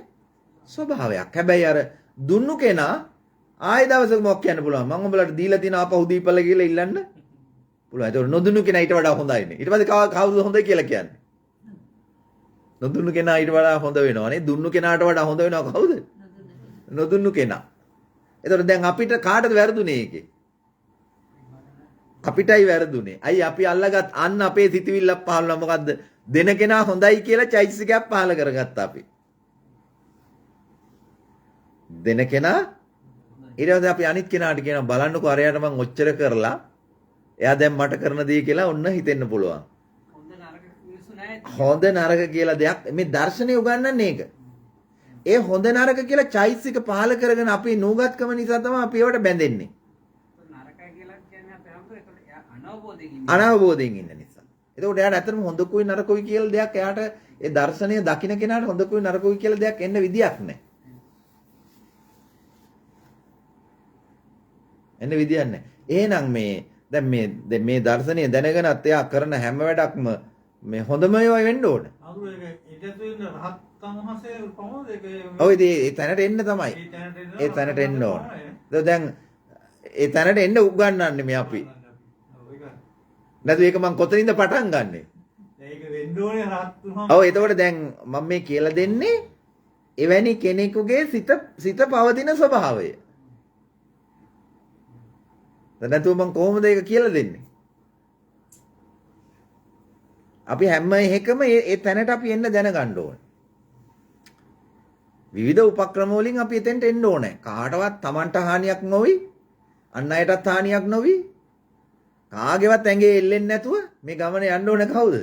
ස්වභාවයක්. හැබැයි අර දුන්නු කෙනා ආයෙ දවසක මොකක් කියන්න පුළුවන්. මම උඹලට දීලා තියෙන ආපහු දීපල කියලා ඉල්ලන්න පුළුවන්. ඒක නොදුන්නු කෙනා ඊට වඩා හොඳයිනේ. ඊට පස්සේ කවුද හොඳ කියලා කියන්නේ? නොදුන්නු කෙනා ඊට වඩා හොඳ වෙනවනේ. දුන්නු කෙනාට වඩා හොඳ වෙනව කවුද? නොදුන්නු කෙනා. එතකොට දැන් අපිට කාටද වැරදුනේ ඒකේ? අපිටයි වැරදුනේ. අයි අපි අල්ලගත් අන්න අපේ සිතවිල්ලක් පහළනවා. මොකද්ද? දෙන කෙනා හොඳයි කියලා චෛතසිකයක් පහළ කරගත්තා අපි. දෙන කෙනා ඊට පස්සේ අපි අනිත් කෙනාට කියනවා බලන්නකෝ අරයාට මං ඔච්චර කරලා එයා දැන් මට කරන දේ කියලා ඔන්න හිතෙන්න පුළුවන්. හොඳ නරක කියලා දෙයක් මේ දර්ශනය උගන්වන්නේ ඒක. ඒ හොඳ නරක කියලා චෛතසික පහල කරගෙන අපි නූගත්කම නිසා තමයි අපි ඒවට බැඳෙන්නේ. නරකයි කියලා කියන්නේ අපේ හැමෝම අනවබෝධයෙන් ඉන්න නිසා. එතකොට එයාට ඇත්තටම හොඳකුයි නරකුයි කියලා දෙයක් එයාට ඒ දර්ශනය දකින්න කෙනාට හොඳකුයි නරකුයි කියලා දෙයක් එන්න විදියක් නැහැ. එන්න විදියක් නැහැ. එහෙනම් දැන් මේ දර්ශනය දැනගෙනත් එයා කරන හැම වැඩක්ම මේ හොඳම ඒවා වෙන්න ඕන. අඳුර ඒක ඉඳතු ඉන්න රහතන් වහන්සේ කොහොමද ඒක? ඔය ඒ තැනට එන්න තමයි. ඒ තැනට එන්න ඕන. දැන් ඒ තැනට එන්න උගන්වන්නේ මේ අපි. නැතු ඒක මම කොතනින්ද පටන් ගන්නෙ? ඒක වෙන්න ඕනේ රහතන් වහන්සේ. ඔව් එතකොට දැන් මම මේ කියලා දෙන්නේ එවැනි කෙනෙකුගේ සිත පවතින ස්වභාවය. දැන් නැතුව මම කොහොමද ඒක කියලා දෙන්නේ? අපි හැම එකම ඒ තැනට අපි එන්න දැනගන්න ඕනේ. විවිධ උපක්‍රම වලින් අපි එතෙන්ට එන්න ඕනේ. කාටවත් Tamanට හානියක් නොවි, අන් අයටත් හානියක් නොවි, කාගේවත් ඇඟේ එල්ලෙන්නේ නැතුව මේ ගමන යන්න ඕනේ කවුද?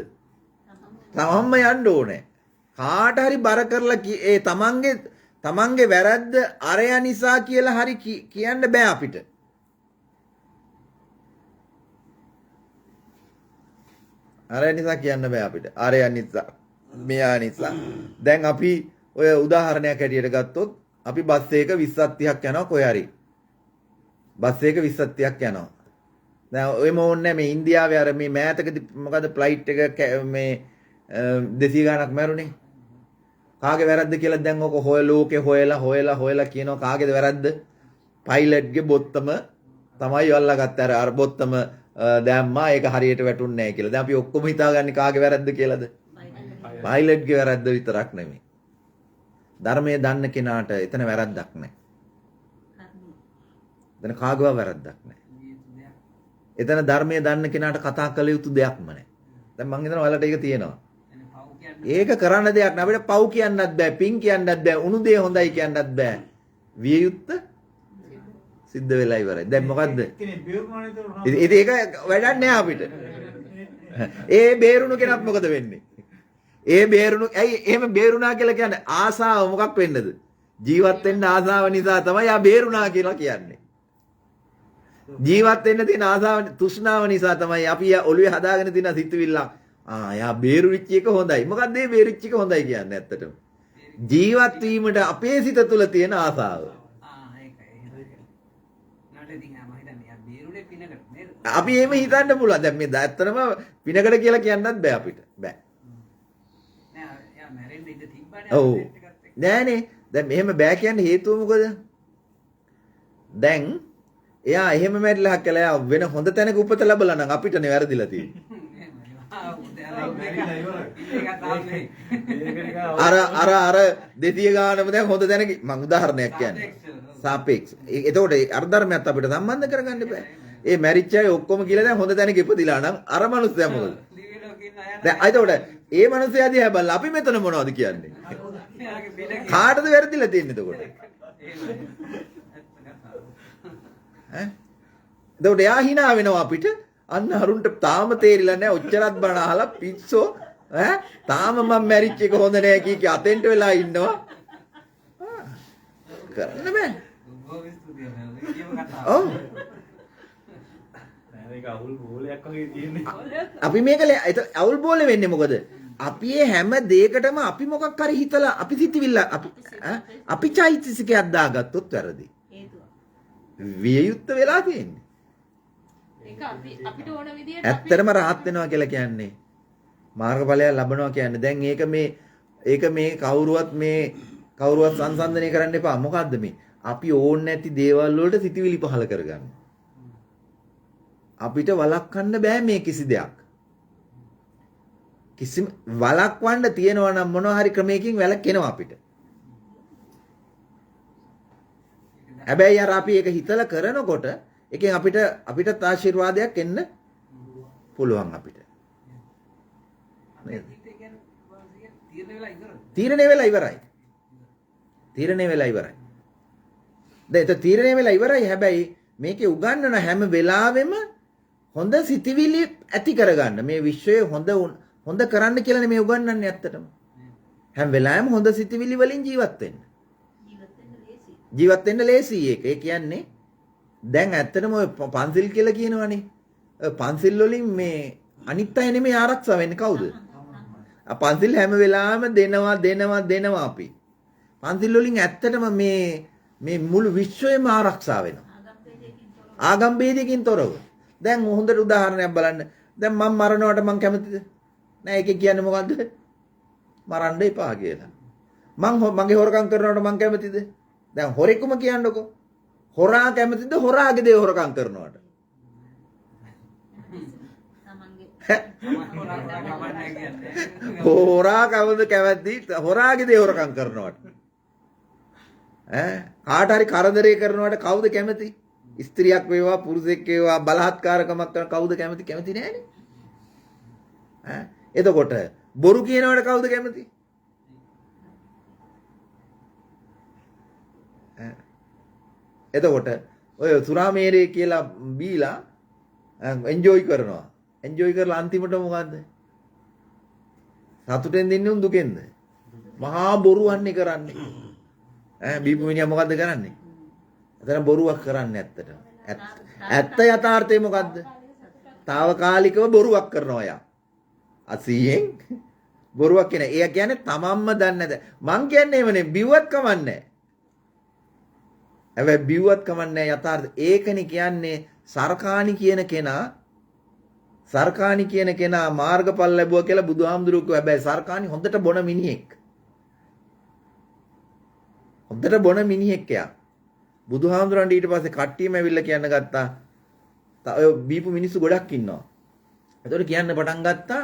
තමන්ම යන්න ඕනේ. කාට හරි බර කරලා ඒ තමන්ගේ වැරද්ද අරයා නිසා කියලා හරි කියන්න බෑ අපිට. අරයා නිසා කියන්න බෑ අපිට. අරයා නිසා, මෙයා නිසා. දැන් අපි ඔය උදාහරණයක් හැටියට ගත්තොත් අපි බස් එක 20ක් 30ක් යනවා කොහේ හරි. බස් එක 20ක් 30ක් යනවා. දැන් ඔයම ඕනේ මේ ඉන්දියාවේ අර මේ මෑතකදී මොකද ෆ්ලයිට් එක මේ 200 ගණක් මැරුණේ. කාගේ වැරද්ද කියලා දැන් ඔක ලෝකේ හොයලා කියනවා කාගේද වැරද්ද? පයිලට්ගේ බොත්තම තමයි අල්ලගත්තේ. අර බොත්තම දැම්මා ඒක හරියට වැටුන්නේ නැහැ කියලා. දැන් අපි ඔක්කොම හිතාගන්නේ කාගේ වැරද්ද කියලාද? පයිලට්ගේ වැරද්ද විතරක් නෙමෙයි. ධර්මයේ දන්න කෙනාට එතන වැරද්දක් නැහැ. එතන කාගේවත් වැරද්දක් නැහැ. එතන ධර්මයේ දන්න කෙනාට කතා කළ යුතු දෙයක්ම නැහැ. දැන් මං හිතනවා ඔයාලට ඒක තියෙනවා. ඒක කරන්න දෙයක් නෑ. අපිට පව් කියන්නත් බෑ, පිං කියන්නත් බෑ, උණු දේ හොඳයි කියන්නත් බෑ. විය යුත්තේ සිද්ධ වෙලා ඉවරයි. දැන් මොකද්ද? ඉතින් ඒක වැඩක් නෑ අපිට. ඒ බේරුණු කෙනත් මොකද වෙන්නේ? ඒ බේරුණු ඇයි එහෙම බේරුණා කියලා කියන්නේ ආසාව මොකක් වෙන්නද? ජීවත් වෙන්න ආසාව නිසා තමයි ආ බේරුණා කියලා කියන්නේ. ජීවත් වෙන්න තියෙන ආසාව තෘෂ්ණාව නිසා තමයි අපි ඔළුවේ හදාගෙන තියෙන සිතුවිල්ල යා බේරුවිච්ච එක හොඳයි. මොකක්ද මේ බේරුවිච්ච එක හොඳයි කියන්නේ ඇත්තටම? ජීවත් වීමට අපේ සිත තුළ තියෙන ආසාව. අපි එහෙම හිතන්න පුළුවන්. දැන් මේ ඇත්තටම පිනකට කියලා කියන්නත් බෑ අපිට. බෑ. ඔව්. නෑනේ. දැන් මෙහෙම බෑ කියන්න හේතුව මොකද? දැන් එයා එහෙම මැරිලා කියලා වෙන හොඳ තැනක උපත ලැබලා නම් අපිටනේ වැරදිලා තියෙන්නේ. අර 200 ගානම දැන් හොඳ තැනක මම උදාහරණයක් කියන්නේ. සාපේක්ෂ. එතකොට අර ධර්මයක් අපිට සම්බන්ධ කරගන්න බෑ. ඒ මැරිච්ච අය ඔක්කොම කියලා දැන් හොඳ තැනක ඉපදිලා නම් අර මනුස්සයා මොකද? දැන් එතකොට ඒ මනුස්සයා දිහා බලලා අපි මෙතන මොනවද කියන්නේ? කාටද වැරදිලා තියෙන්නේ එතකොට? එතකොට එයා hina වෙනවා අපිට. අන්න අරුන්ට තාම තේරිලා නැහැ. ඔච්චරත් බණ අහලා පිස්සෝ තාම මම මැරිච් එක හොඳ නැහැ කී අතෙන්ට වෙලා ඉන්නවා. කරන්න බෑ. ඔව්. මේක අවුල් බෝලයක් වගේ තියෙන්නේ. අපි මේක අවුල් බෝලේ වෙන්නේ මොකද? අපි හැම දෙයකටම අපි මොකක් හරි හිතලා අපි සිතිවිල්ල අපි චෛතසිකයක් දාගත්තොත් වැරදි. හේතුව. වියයුත්ත වෙලා තියෙන්නේ. ඒක අපිට ඕන විදියට ඇත්තටම rahat වෙනවා කියලා කියන්නේ මාර්ගඵලය ලබනවා කියන්නේ. දැන් ඒක මේ කවුරුවත් සංසන්දනය කරන්න එපා. මොකද්ද මේ? අපි ඕනේ නැති දේවල් වලට සිතිවිලි පහල කරගන්න. අපිට වළක්වන්න බෑ මේ කිසි දෙයක්. කිසිම වළක්වන්න තියෙනවා නම් මොනවා හරි ක්‍රමයකින් වැළකෙනවා අපිට. හැබැයි අර අපි ඒක හිතලා කරනකොට එකෙන් අපිට ආශිර්වාදයක් එන්න පුළුවන් අපිට. තීරණය වෙලා ඉවරයි. දැන් තීරණය වෙලා ඉවරයි. හැබැයි මේකේ උගන්වන හැම වෙලාවෙම හොඳ සිතිවිලි ඇති කරගන්න. මේ විශ්වයේ හොඳ කරන්න කියලානේ මේ උගන්වන්නේ ඇත්තටම. හැම වෙලාවෙම හොඳ සිතිවිලි වලින් ජීවත් වෙන්න. ජීවත් වෙන්න ලේසි ඒක. ඒ කියන්නේ දැන් ඇත්තටම ඔය පන්සිල් කියලා කියනවනේ. පන්සිල් වලින් මේ අනිත් අය නෙමෙයි ආරක්ෂා වෙන්නේ කවුද? පන්සිල් හැම වෙලාවෙම දෙනවා අපි. පන්සිල් වලින් ඇත්තටම මේ මුළු විශ්වයම ආරක්ෂා වෙනවා. ආගම් ભેදයකින් තොරව. දැන් හොඳට උදාහරණයක් බලන්න. දැන් මම මරනවට මම කැමතිද? නෑ ඒකේ කියන්නේ මොකද්ද? මරන්න එපා කියලා. මගේ හොරකම් කරනවට මම කැමතිද? දැන් හොරෙකුම කියන්නකෝ. හොරා කැමතිද හොරාගේ දේ හොරකම් කරනවට? හොරා කවුද කැමති හොරාගේ දේ හොරකම් කරනවට? කාට හරි කරදරේ කරනවට කවුද කැමති? ස්ත්‍රියක් වේවා පුරුෂයෙක් වේවා බලහත්කාරකමක් කරන කවුද කැමති? කැමති නෑනේ. එතකොට බොරු කියනවට කවුද කැමති? එතකොට ඔය සුරාමේරේ කියලා බීලා එන්ජොයි කරනවා. එන්ජොයි කරලා අන්තිමට මොකද්ද? සතුටෙන් දින්නේ උන් දුකෙන්ද? මහා බොරුවන්නේ කරන්නේ. බීපු මිනිහා මොකද්ද කරන්නේ? එතන බොරුවක් කරන්නේ ඇත්තටම. ඇත්ත යථාර්ථය මොකද්ද? తాවකාලිකව බොරුවක් කරනවා යා. අසීයෙන් බොරුවක් කියන. එයා කියන්නේ තමන්ම දන්නේ නැද. මං කියන්නේ එවනේ බිව්වත් කමන්නේ. හැබැයි බිව්වත් කමන්නේ යථාර්ථ. ඒකනේ කියන්නේ සර්කාණි කියන කෙනා මාර්ගඵල ලැබුවා කියලා බුදුහාමුදුරුවෝ කිව්වා. හැබැයි සර්කාණි හොඳට බොන මිනිහෙක්. හොඳට බොන මිනිහෙක් යා. බුදුහාමුදුරන්ට ඊට පස්සේ කට්ටියම ඇවිල්ලා කියන්න ගත්තා. ඔය බීපු මිනිස්සු ගොඩක් ඉන්නවා. ඒතකොට කියන්න පටන් ගත්තා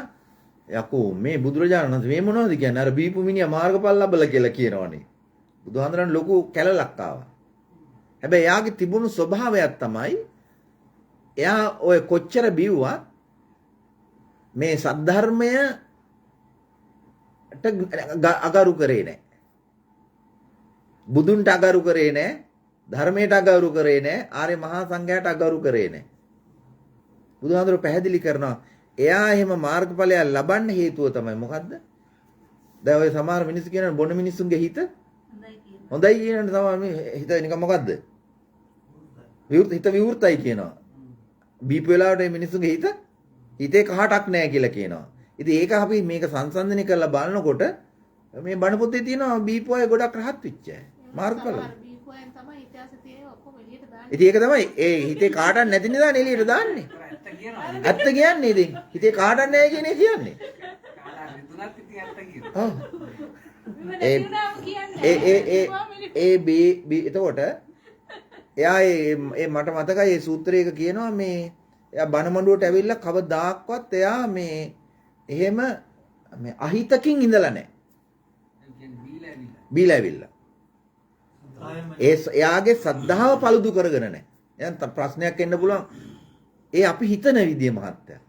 යකෝ මේ බුදුරජාණන් වහන්සේ මේ මොනවද කියන්නේ? අර බීපු මිනිහා මාර්ගඵල ලැබලා කියලා කියනවනේ. බුදුහාමුදුරන් ලොකු කැලලක් ආවා. හැබැයි යාගේ තිබුණු ස්වභාවයක් තමයි එයා ඔය කොච්චර බිව්වත් මේ සද්ධර්මයට අගරු කරේ නැහැ. බුදුන්ට අගරු කරේ නැහැ. ධර්මයට අගරු කරේ නැහැ. ආර්ය මහා සංඝයාට අගරු කරේ නැහැ. බුදුහාමුදුරුවෝ පැහැදිලි කරනවා එයා එහෙම මාර්ගඵලය ලබන්න හේතුව තමයි මොකද්ද? දැන් ඔය සමහර මිනිස්සු කියනවා බොන මිනිස්සුන්ගේ හිත හොඳයි කියනට තමයි හිත නිකන් මොකද්ද? හිත විවෘතයි කියනවා. බීප වෙලාවට මේ මිනිස්සුන්ගේ හිතේ කහටක් නැහැ කියලා කියනවා. ඉතින් ඒක අපි මේක සංසන්දනය කරලා බලනකොට මේ බණ පොතේ තියෙනවා බීපු අය ගොඩක් රහත් වෙච්ච අය. මාර්ගඵල. සමහර බීපුවෙන් තමයි ඉතිහාසෙ තියෙන ඔක්කොම එළියට දාන්නේ. ඉතින් ඒක තමයි ඒ හිතේ කාටවත් නැති නිසා එළියට දාන්නේ. ඇත්ත කියනවා. ඇත්ත කියන්නේ ඉතින්. හිතේ කාටවත් නැහැ කියන එක කියන්නේ. කාලා විදුනත් ඉතින් ඇත්ත කියනවා. ඔව්. විමල ඒ- කියනවා කියන්නේ. ඒ බී එතකොට එයා ඒ මට මතකයි ඒ සූත්‍රයක කියනවා මේ එයා බණ මඬුවට ඇවිල්ලා කවදාක්වත් එයා මේ එහෙම මේ අහිතකින් ඉඳලා නැහැ. ඒ කියන්නේ බීලා ඇවිල්ලා. බීලා ඇවිල්ලා. එයාගේ ශ්‍රද්ධාව paludu කරගෙන නැහැ. දැන් ප්‍රශ්නයක් එන්න පුළුවන්. ඒ අපි හිතන විදිය මහත්තයා.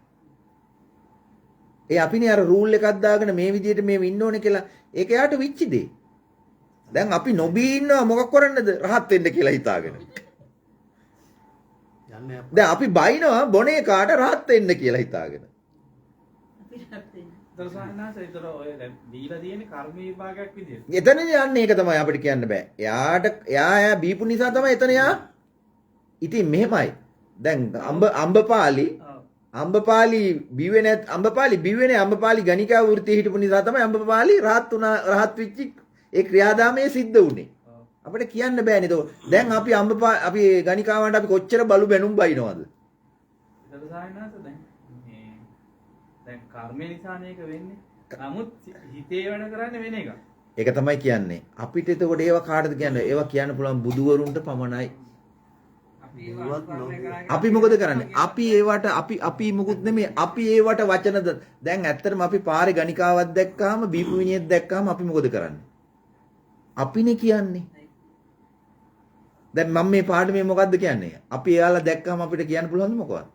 ඒ අපිනේ අර රූල් එකක් දාගෙන මේ විදියට මේ ඉන්න ඕනේ කියලා ඒක යාට විච්චි දෙයි. දැන් අපි නොබී ඉන්නවා මොකක් කරන්නද? රහත් වෙන්න කියලා හිතාගෙන. යන්නේ අප දැන් අපි බයිනවා බොනේ කාට රහත් වෙන්න කියලා හිතාගෙන. දර්ශනාස ඒතර ඔය දැන් දීලා තියෙන කර්ම විපාකයක් විදියට. එතනදී යන්නේ ඒක තමයි අපිට කියන්න බෑ. එයා බීපු නිසා තමයි එතන යා. ඉතින් මෙහෙමයි. දැන් අම්බපාලි බිව්වේ අම්බපාලි ගණිකා වෘත්තිය හිටපු නිසා තමයි අම්බපාලි රහත් වෙච්චි ඒ ක්‍රියාදාමයේ සිද්ධ වුනේ. අපිට කියන්න බෑනේ ඒක. දැන් අපි ගණිකාවන්ට අපි කොච්චර බලු බැනුම් බයිනවද? දර්ශනාස දැන් කර්මය නිසා මේක වෙන්නේ. නමුත් හිතේ වැඩ කරන්නේ වෙන එකක්. ඒක තමයි කියන්නේ. අපිට එතකොට ඒවා කාටද කියන්නේ? ඒවා කියන්න පුළුවන් බුදුවරුන්ට පමණයි. අපි මොකද කරන්නේ? අපි මොකුත් නෙමෙයි. අපි ඒවට වචනද දැන් ඇත්තටම අපි පාරේ ගණිකාවක් දැක්කාම බීපු විනියෙක් දැක්කාම අපි මොකද කරන්නේ? අපිනේ කියන්නේ. දැන් මම මේ පාඩමේ මොකද්ද කියන්නේ? අපි එයාලා දැක්කාම අපිට කියන්න පුළුවන්ද මොකවත්?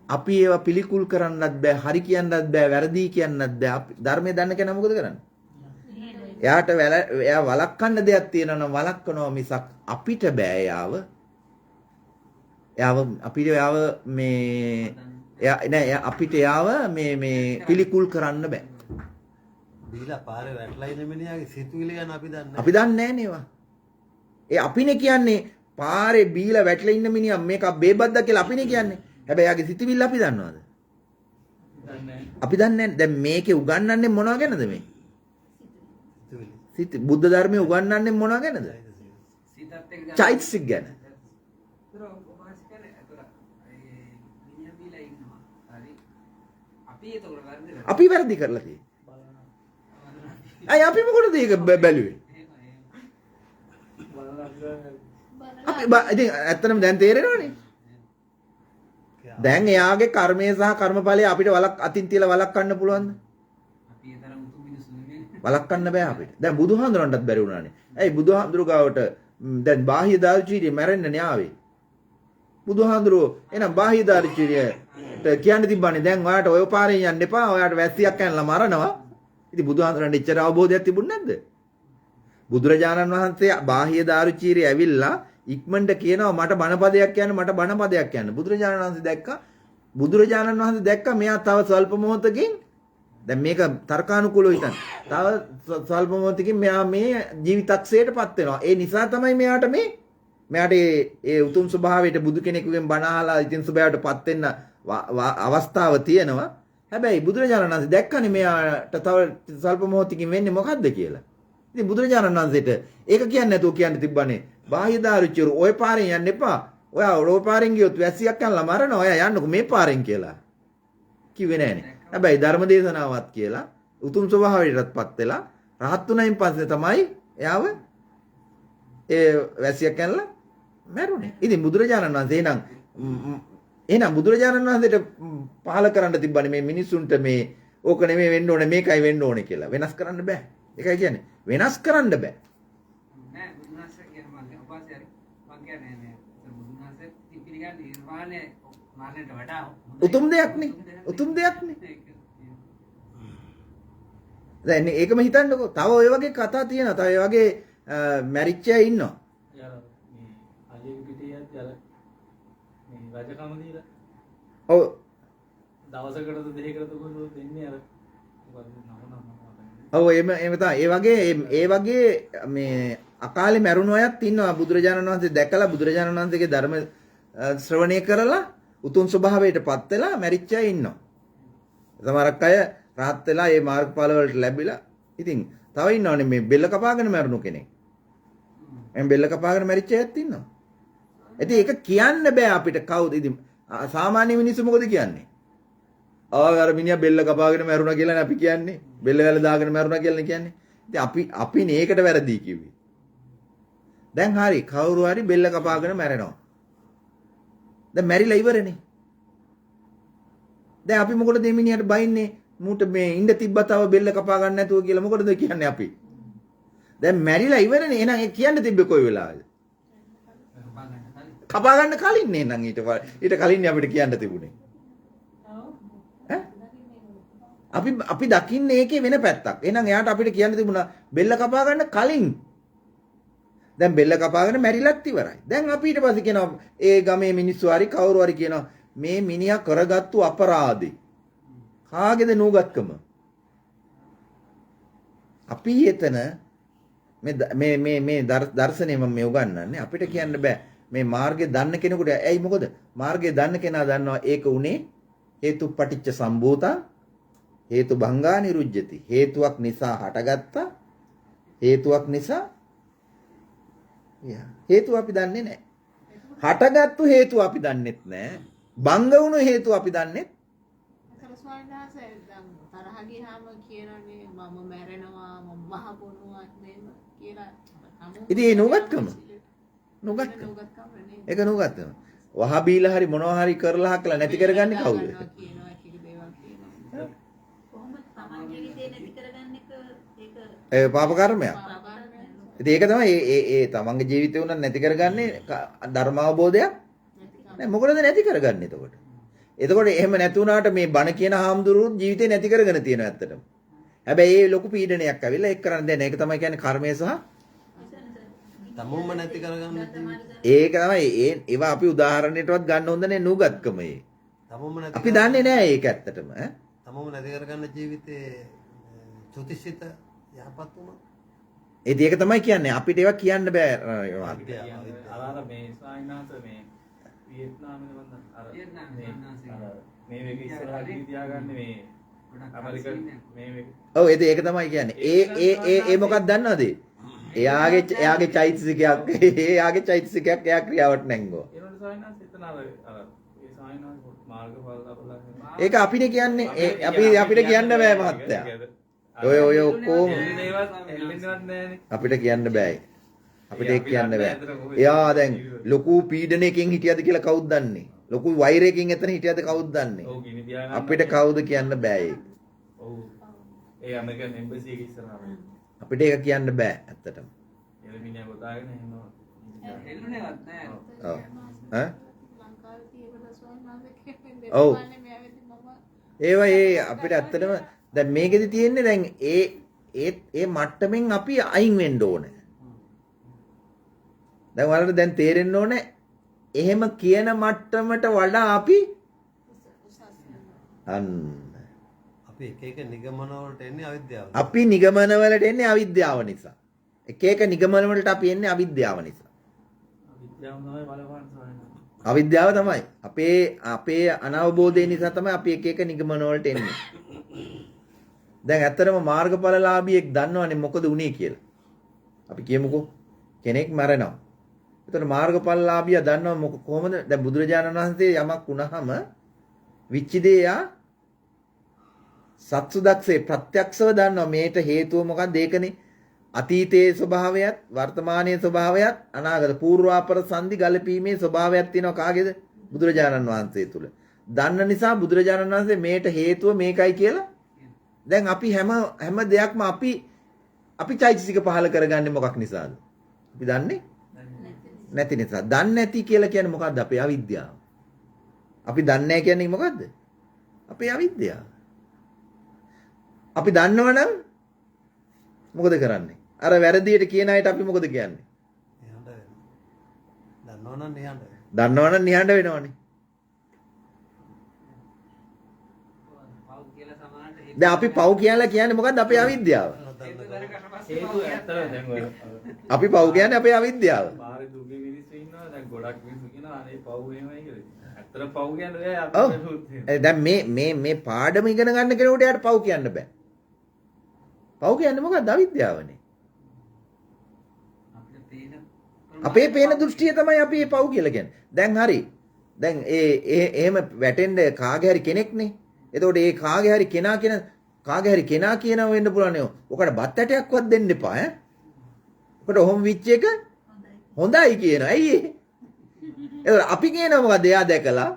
අපි ඒවා පිළිකුල් කරන්නත් බෑ, හරි කියන්නත් බෑ, වැරදි කියන්නත් බෑ. අපි ධර්මයේ දන්න කෙනා මොකද කරන්නේ? එයා වළක්වන්න දෙයක් තියෙනවා නම් වළක්වනවා මිසක් අපිට බෑ එයාව අපිට එයාව මේ පිළිකුල් කරන්න බෑ. බීලා පාරේ වැටලා ඉන්න මිනිහාගේ සිතුවිලි ගැන අපි දන්නේ අපි දන්නේ නැහැ නේවා. ඒ අපිනේ කියන්නේ පාරේ බීලා වැටලා ඉන්න මිනිහා මේක බේබද්ද කියලා අපිනේ කියන්නේ. හැබැයි යාගේ සිතුවිල්ල අපි දන්නවද? අපි දන්නේ නැහැ. දැන් මේකේ උගන්වන්නේ මොනවා ගැනද මේ? සිතුවිලි. බුද්ධ ධර්මයේ උගන්වන්නේ මොනවා ගැනද? සිතත් එක්ක චෛතසික ගැන. ඒතර උපාසිකනේ ඒතර ඒ මිනිහා බීලා ඉන්නවා. හරි. අපි ඒතකොට වැරදිලා. අපි වැරදි කරලා තියෙන්නේ. අය අපි මොකටද ඒක බැලුවේ? අපි ඉතින් ඇත්තටම දැන් තේරෙනවනේ. දැන් එයාගේ කර්මය සහ කර්මඵලය අපිට අතින් තියලා වළක්වන්න පුළුවන්ද? අපි ඒ තරම් උතුම් මිනිස්සු නෙමෙයි. වළක්වන්න බෑ අපිට. දැන් බුදුහාඳුරන්ටත් බැරි වුණානේ. ඇයි බුදුහාඳුර ගාවට දැන් බාහ්‍ය දාර්ශනිකය මැරෙන්න න්යාවේ. බුදුහාඳුරෝ එහෙනම් බාහ්‍ය දාර්ශනිකයට කියන්න තිබ්බනේ දැන් ඔයාට ඔය පාරෙන් යන්න එපා. ඔයාට වැස්සියක් කනලා මරනවා. ඉතින් බුදුහාඳුරන්ට එච්චර අවබෝධයක් තිබුණ නැද්ද? බුදුරජාණන් වහන්සේ බාහ්‍ය දාර්ශනිකය ඇවිල්ලා ඉක්මනට කියනවා මට බණපදයක් කියන්න බුදුරජාණන් වහන්සේ දැක්කා මෙයා තව ස්වල්ප මොහොතකින් දැන් මේක තර්කානුකූලව හිතන්න. තව ස්වල්ප මොහොතකින් මෙයා මේ ජීවිතක්ෂයටපත් වෙනවා. ඒ නිසා තමයි මෙයාට ඒ උතුම් ස්වභාවයට බුදු කෙනෙකුගෙන් බණ අහලා ඉතින් ස්වභාවයටපත් වෙන්න අවස්ථාව තියෙනවා. හැබැයි බුදුරජාණන් වහන්සේ දැක්කනේ මෙයාට තව ස්වල්ප මොහොතකින් වෙන්නේ මොකද්ද කියලා. ඉතින් බුදුරජාණන් වහන්සේට ඒක කියන්නේ නැතුව කියන්න තිබ්බනේ බාහ්‍ය දාරුචිරු ඔය පාරෙන් යන්න එපා. ඔයා ඔය පාරෙන් ගියොත් වැස්සියක් කනලා මරනවා. ඔයා යන්නකෝ මේ පාරෙන් කියලා. කිව්වේ නෑනේ. හැබැයි ධර්ම දේශනාවත් කියලා උතුම් ස්වභාවයටපත් වෙලා රහත් උනයින් පස්සේ තමයි එයාව ඒ වැස්සියක් කනලා මැරුණේ. ඉතින් බුදුරජාණන් වහන්සේ එහෙනම් බුදුරජාණන් වහන්සේට පහල කරන්න තිබ්බනේ මේ මිනිසුන්ට මේ ඕක නෙමෙයි වෙන්න ඕනේ මේකයි වෙන්න ඕනේ කියලා. වෙනස් කරන්න බෑ. ඒකයි කියන්නේ වෙනස් කරන්න බෑ. නෑ බුදුනාසේ කියන මම උපාසය හරි. මම කියන්නේ නෑ. බුදුනාසේ පිළිගන්න නිර්වාණය මානෙට වඩා උතුම් දෙයක්නේ. උතුම් දෙයක්නේ. දැන් ඒකම හිතන්නකෝ. තව ඔය වගේ කතා තියෙනවා. තව ඔය වගේ මැරිච්ච අය ඉන්නවා. යාර මේ අජේ පිටියත් යාර මේ රජකම දීලා ඔව් දවසකටද දෙකකටද කොහොමද දෙන්නේ අර මොකද නම ඔව් එහෙම තමයි. ඒ වගේ මේ අකාලේ මැරුණු අයත් ඉන්නවා. බුදුරජාණන් වහන්සේ දැකලා බුදුරජාණන් වහන්සේගේ ධර්ම ශ්‍රවණය කරලා උතුම් ස්වභාවයටපත් වෙලා මැරිච්ච අය ඉන්නවා. සමහරක් අය රහත් වෙලා මේ මාර්ගඵල වලට ලැබිලා ඉතින් තව ඉන්නවනේ මේ බෙල්ල කපාගෙන මැරුණු කෙනෙක්. එම් බෙල්ල කපාගෙන මැරිච්ච අයත් ඉන්නවා. ඉතින් ඒක කියන්න බෑ අපිට කවුද ඉතින් සාමාන්‍ය මිනිස්සු මොකද කියන්නේ? අර මිනිහා බෙල්ල කපාගෙන මැරුණා කියලා අපි කියන්නේ. බෙල්ල වැල දාගෙන මැරුණා කියලා කියන්නේ. ඉතින් අපිනේ ඒකට වැරදි කිව්වේ. දැන් හරි කවුරු හරි බෙල්ල කපාගෙන මැරෙනවා. දැන් මැරිලා ඉවරනේ. දැන් අපි මොකටද මේ මිනිහට බයින්නේ? මූට මේ ඉඳ තිබ්බා තව බෙල්ල කපා ගන්න නැතුව කියලා මොකටද කියන්නේ අපි? දැන් මැරිලා ඉවරනේ. එහෙනම් ඒ කියන්න තිබ්බේ කොයි වෙලාවේද? කපා ගන්න කලින් නේ නම් ඊට කලින් අපිට කියන්න තිබුණේ. අපි දකින්නේ ඒකේ වෙන පැත්තක්. එහෙනම් එයාට අපිට කියන්න තිබුණා බෙල්ල කපා ගන්න කලින්. දැන් බෙල්ල කපාගෙන මැරිලත් ඉවරයි. දැන් අපි ඊට පස්සේ කියනවා ඒ ගමේ මිනිස්සු හරි කවුරු හරි කියනවා මේ මිනිහා කරගත්තු අපරාධේ. කාගේද නූගත්කම? අපි එතන මේ දර්ශනය මම මේ උගන්වන්නේ අපිට කියන්න බෑ. මේ මාර්ගය දන්න කෙනෙකුට ඇයි මොකද? මාර්ගය දන්න කෙනා දන්නවා ඒක උනේ හේතුපටිච්ච සම්භූතා හේතු භංගා නිරුජ්ජති. හේතුවක් නිසා හටගත්තා. හේතුවක් නිසා හේතුව අපි දන්නේ නැහැ. හටගත්තු හේතුව අපි දන්නෙත් නැහැ. භංග වුණු හේතුව අපි දන්නෙත්. ඒතර ස්වාමීන් වහන්සේ දැන් තරහ ගියාම කියනනේ මම මැරෙනවා මම මහ බොනුවක් නේද කියලා. ඉතින් ඒ නුගත්කම. ඒක නුගත්කම. වහ බීලා හරි මොනවා හරි කරලා හකලා නැති කරගන්නේ කවුද? ඒ පාප කර්මයක්. ඉතින් ඒක තමයි ඒ තමන්ගේ ජීවිතේ උනත් නැති කරගන්නේ ධර්ම අවබෝධයක්. නෑ මොකටද නැති කරගන්නේ එතකොට? එතකොට එහෙම නැති වුණාට මේ බණ කියන හාමුදුරුවෝ ජීවිතේ නැති කරගෙන තියෙනවා ඇත්තටම. හැබැයි ඒ ලොකු පීඩනයක් ඇවිල්ලා ඒක කරන්න දෙන්නේ. ඒක තමයි කියන්නේ කර්මය සහ තමොම්ම නැති කරගන්න ඒක තමයි ඒවා අපි උදාහරණයටවත් ගන්න හොඳ නේ නුගත්කම ඒ. තමොම්ම නැති අපි දන්නේ නෑ ඒක ඇත්තටම ඈ. තමොම්ම නැති කරගන්න ජීවිතේ චුතිසිත යහපත් වුණා. ඒක තමයි කියන්නේ අපිට ඒවා කියන්න බෑ. අර මේ ස්වාමීනාත මේ වියට්නාමේ වන්ද අර මේ මේක ඉස්සරහට තියාගන්නේ මේ ඇමරිකන් මේ ඔව් ඒක තමයි කියන්නේ. ඒ මොකක්ද දන්නවද? එයාගේ චෛතසිකයක් එයාගේ චෛතසිකයක් එයා ක්‍රියාවට නැංගුවා. ඒනොට ස්වාමීනාත එතන අර ඒ ස්වාමීනාත මාර්ගඵල ලබලා ඒක අපිනේ කියන්නේ අපිට කියන්න බෑ මහත්තයා. ඔය ඔක්කොම අපිට කියන්න බෑ. අපිට ඒක කියන්න බෑ. එයා දැන් ලොකු පීඩනයකින් හිටියද කියලා කවුද දන්නේ? ලොකු වෛරයකින් එතන හිටියද කවුද දන්නේ? අපිට කවුද කියන්න බෑ ඒක. ඔව්. ඒ ඇමරිකන් එම්බසි එක ඉස්සරහම. අපිට ඒක කියන්න බෑ ඇත්තටම. එළමිනියා ගොතාගෙන එනවා. එල්ලුනේවත් නෑ. ඔව්. ඈ? ලංකාවේ තියෙන ස්වාමීන් වහන්සේ ඔව්. කියන්නේ මේ ඒවා අපිට ඇත්තටම දැන් මේකෙදි තියෙන්නේ දැන් ඒ මට්ටමින් අපි අයින් වෙන්න ඕනේ. දැන් ඔයාලට දැන් තේරෙන්න ඕනේ එහෙම කියන මට්ටමට වඩා අපි අපි එක නිගමන වලට එන්නේ අවිද්‍යාව. අපි නිගමන වලට එන්නේ අවිද්‍යාව නිසා. එක නිගමන වලට අපි එන්නේ අවිද්‍යාව නිසා. විද්‍යාව තමයි බලපාන ස්වාමීනාත. අවිද්‍යාව තමයි. අපේ අනවබෝධය නිසා තමයි අපි එක නිගමන වලට එන්නේ. දැන් ඇත්තටම මාර්ගඵලලාභියෙක් දන්නවනේ මොකද උනේ කියලා. අපි කියමුකෝ කෙනෙක් මැරෙනවා. එතකොට මාර්ගඵලලාභියා දන්නව කොහොමද? දැන් බුදුරජාණන් වහන්සේ යමක් වුණාම විච්චිදේයා සත්සුදක්සේ ප්‍රත්‍යක්ෂව දන්නවා මේට හේතුව මොකක්ද? ඒකනේ අතීතයේ ස්වභාවයත් වර්තමානයේ ස්වභාවයත් අනාගත පූර්වාපර සංදි ගලපීමේ ස්වභාවයක් තියෙනවා කාගේද? බුදුරජාණන් වහන්සේ තුල. දන්න නිසා බුදුරජාණන් වහන්සේ මේට හේතුව මේකයි කියලා දැන් අපි හැම දෙයක්ම අපි චෛතසික පහල කරගන්නේ මොකක් නිසාද? අපි දන්නේ නැති නිසා. දන්නේ නැති කියලා කියන්නේ මොකද්ද? අපේ අවිද්‍යාව. අපි දන්නේ නැහැ කියන්නේ මොකද්ද? අපේ අවිද්‍යාව. අපි දන්නවනම් මොකද කරන්නේ? අර වැරදියට කියන අයට අපි මොකද කියන්නේ? නිහඬ වෙනවා. දන්නවනම් නිහඬ වෙනවා. දන්නවනම් නිහඬ වෙනවනේ. දැන් අපි පව් කියලා කියන්නේ මොකද්ද? අපේ අවිද්‍යාව. හේතු ඇත්තට දැන් ඔය අපි පව් කියන්නේ අපේ අවිද්‍යාව. පාරේ දුගේ මිනිස්සු ඉන්නවා දැන් ගොඩක් මිනිස්සු කියනවා අනේ පව් එහෙමයි කියලා. ඇත්තට පව් කියන්නේ ඔව්. අපි දැන් මේ පාඩම ඉගෙන ගන්න කෙනෙකුට යාට පව් කියන්න බෑ. පව් කියන්නේ මොකක්ද? අවිද්‍යාවනේ. අපිට පේන අපේ පේන දෘෂ්ටිය තමයි අපි මේ පව් කියලා කියන්නේ. දැන් හරි. දැන් එහෙම වැටෙන්න කාගේ හරි කෙනෙක්නේ. එතකොට ඒ කාගේ හරි කෙනා කියනවා වෙන්න පුළුවන් නේ. ඔකට බත් ඇටයක්වත් දෙන්න එපා ඈ. ඔකට ඔහොම විච් එක හොඳයි කියනවා. ඇයි ඒ? එතකොට අපි කියනවා මොකද්ද? එයා දැකලා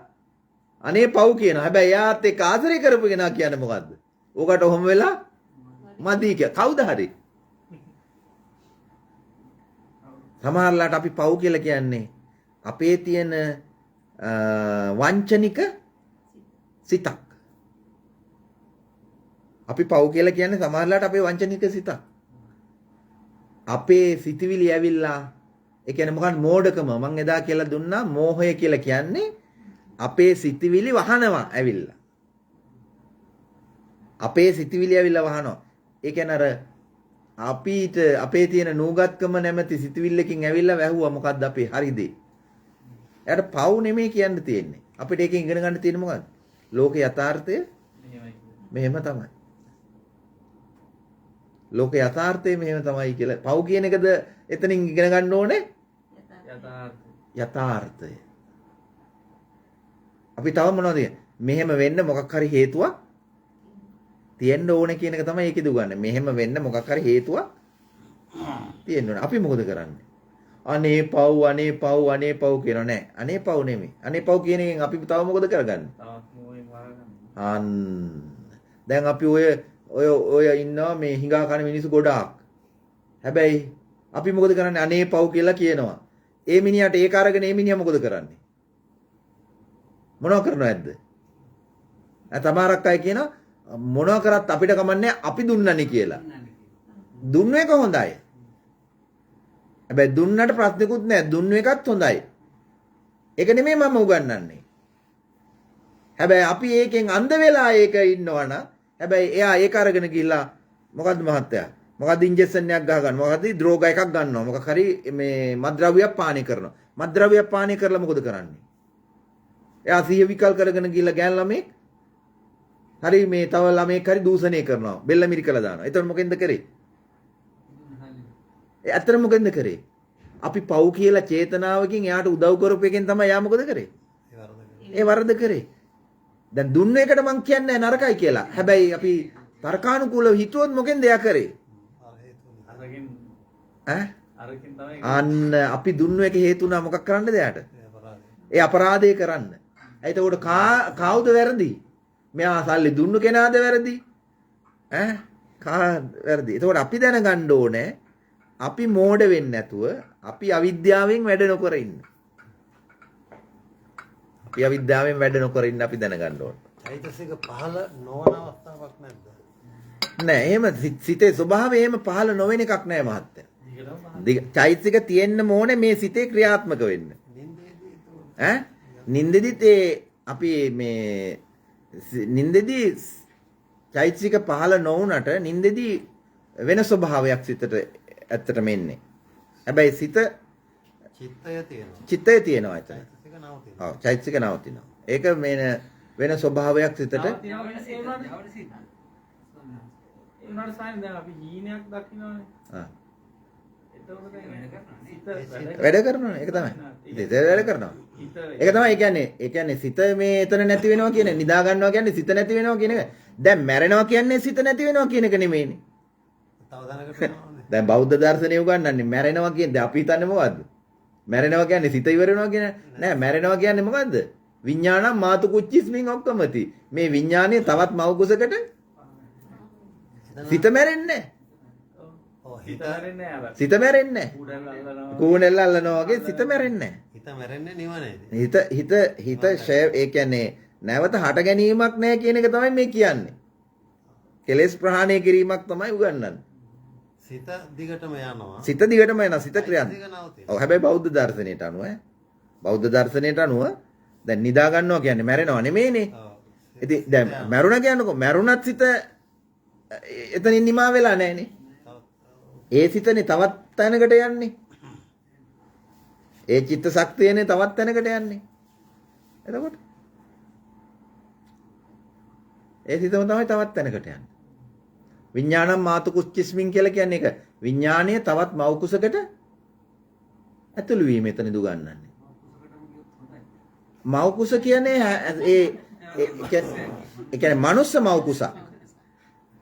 අනේ පව් කියනවා. හැබැයි එයාත් එක්ක ආශ්‍රය කරපු කෙනා කියන්නේ මොකද්ද? ඔකට ඔහොම වෙලා මදි කිය. කවුද හරි? සමහරලාට අපි පව් කියලා කියන්නේ අපේ තියෙන වංචනික සිතක්. අපි පව් කියලා කියන්නේ සමහරලාට අපේ වංචනික සිතක්. අපේ සිතවිලි ඇවිල්ලා ඒ කියන්නේ මොකක්ද මෝඩකම මම එදා කියලා දුන්නා මෝහය කියලා කියන්නේ අපේ සිතවිලි වහනවා ඇවිල්ලා. අපේ සිතවිලි ඇවිල්ලා වහනවා. ඒ කියන්නේ අර අපිට අපේ තියෙන නූගත්කම නැමැති සිතවිල්ලකින් ඇවිල්ලා වැහුවා මොකද්ද අපේ හරිද? එයාට පව් නෙමෙයි කියන්න තියෙන්නේ. අපිට ඒකෙන් ඉගෙන ගන්න තියෙන්නේ මොකද්ද? ලෝකේ යථාර්ථය මෙහෙම තමයි. ලෝක යථාර්ථය මෙහෙම තමයි කියලා. පව් කියන එකද එතනින් ඉගෙන ගන්න ඕනේ? යථාර්ථය. අපි තව මොනවද මෙහෙම වෙන්න මොකක් හරි හේතුවක් තියෙන්න ඕනේ කියන එක තමයි ඒකෙදි උගන්වන්නේ. මෙහෙම වෙන්න මොකක් හරි හේතුවක් තියෙන්න ඕනේ. අපි මොකද කරන්නේ? අනේ පව් කියනවා නෑ. අනේ පව් නෙමෙයි. අනේ පව් කියන එකෙන් අපි තව මොකද කරගන්නේ? දැන් අපි ඔය ඉන්නවා මේ හිඟා කන මිනිස්සු ගොඩාක්. හැබැයි අපි මොකද කරන්නේ? අනේ පව් කියලා කියනවා. ඒ මිනිහට ඒක අරගෙන ඒ මිනිහා මොකද කරන්නේ? මොනව කරනවද? තමාරක් අය කියන මොනව කරත් අපිට කමන්නේ අපි දුන්නනේ කියලා. දුන්න එක හොඳයි. හැබැයි දුන්නට ප්‍රශ්නකුත් නැහැ. දුන්න එකත් හොඳයි. ඒක නෙමෙයි මම උගන්වන්නේ. හැබැයි අපි ඒකෙන් අන්ධ වෙලා ඒක ඉන්නවනම් හැබැයි එයා ඒක අරගෙන ගිහිල්ලා මොකද්ද මහත්තයා? මොකද්ද ඉන්ජෙක්ෂන් එකක් ගහ ගන්න. මොකද්ද ඩ්‍රෝගා එකක් ගන්නවා. මොකක් හරි මේ මත්ද්‍රව්‍යයක් පානය කරනවා. මත්ද්‍රව්‍යයක් පානය කරලා මොකද කරන්නේ? එයා සිහිය විකල් කරගෙන ගිහිල්ලා ගෑන් ළමෙක් හරි මේ තව ළමෙක් හරි දූෂණය කරනවා. බෙල්ල මිරිකලා දානවා. එතකොට මොකෙන්ද කරේ? ඇත්තට මොකෙන්ද කරේ? අපි පව් කියලා චේතනාවකින් එයාට උදව් කරපු එකෙන් තමයි එයා මොකද කරේ? ඒ වරද කරේ. දැන් දුන්න එකට මං කියන්නේ නරකයි කියලා. හැබැයි අපි තර්කානුකූලව හිතුවොත් මොකෙන්ද එයා කරේ? අන්න අපි දුන්න එක හේතු වුණා මොකක් කරන්නද එයාට? ඒ අපරාධය කරන්න. එතකොට කාවුද වැරදි? මෙයා සල්ලි දුන්නු කෙනාද වැරදි? කා වැරදි. එතකොට අපි දැනගන්න ඕනේ අපි මෝඩ වෙන්නේ නැතුව අපි අවිද්‍යාවෙන් වැඩ නොකර ඉන්න. අපි අවිද්‍යාවෙන් වැඩ නොකර ඉන්න අපි දැනගන්න ඕනේ. චෛතසික පහළ නොවන අවස්ථාවක් නැද්ද? නෑ එහෙම සිතේ ස්වභාවය එහෙම පහළ නොවෙන එකක් නෑ මහත්තයා. චෛතසික තියෙන්න ඕනේ මේ සිතේ ක්‍රියාත්මක වෙන්න. නින්දෙදිත් අපි මේ නින්දෙදී චෛතසික පහළ නොවුනට නින්දෙදී වෙන ස්වභාවයක් සිතට ඇත්තටම එන්නේ. හැබැයි චිත්තය තියෙනවා එතන. ඔව් චෛතසික නවතිනවා. ඒක වෙන ස්වභාවයක් සිතට ඒ උනාට සායන දැන් අපි හීනයක් දකින්නවනේ. වැඩ කරනවා ඒක තමයි. ඉතින් වැඩ කරනවා. ඒක තමයි ඒ කියන්නේ සිත මේ එතන නැති වෙනවා කියන්නේ නිදා ගන්නවා කියන්නේ සිත නැති වෙනවා කියන එක. දැන් මැරෙනවා කියන්නේ සිත නැති වෙනවා කියන එක නෙමෙයිනේ. දැන් බෞද්ධ දර්ශනය උගන්වන්නේ මැරෙනවා කියන්නේ අපි හිතන්නේ මොකද්ද? මැරෙනවා කියන්නේ සිත ඉවර වෙනවා කියන නෑ මැරෙනවා කියන්නේ මොකද්ද? විඥාණං මාතු කුච්චිස්මින් ඔක්කමති. මේ විඥානය තවත් මව කුසකට සිත මැරෙන්නේ නැහැ. සිත මැරෙන්නේ නැහැ. කූණෙල්ල අල්ලනවා වගේ සිත මැරෙන්නේ නැහැ. හිත මැරෙන්නේ නිවනේදී. හිත ඒ කියන්නේ නැවත හට ගැනීමක් නැහැ කියන එක තමයි මේ කියන්නේ. කෙලෙස් ප්‍රහාණය කිරීමක් තමයි උගන්වන්නේ. සිත දිගටම යනවා. සිත දිගටම යනවා. සිත ක්‍රියාත්මක. ඔව් හැබැයි බෞද්ධ දර්ශනයට අනුව බෞද්ධ දර්ශනයට අනුව දැන් නිදා ගන්නවා කියන්නේ මැරෙනව නෙමෙයිනේ. ඉතින් දැන් මැරුණා කියන්නකො මැරුණත් සිත එතනින් නිමා වෙලා නැහනේ. ඒ සිතනේ තවත් තැනකට යන්නේ. ඒ චිත්ත ශක්තියනේ තවත් තැනකට යන්නේ. එතකොට ඒ සිතම තමයි තවත් තැනකට යන්නේ. විඥානම් මාතු කුච්චිස්මින් කියලා කියන්නේ ඒක. විඥානය තවත් මව් කුසකට ඇතුළු වීම එතනදි උගන්වන්නේ. මව් කුස කියන්නේ ඒ කියන්නේ මනුස්ස මව් කුසක්.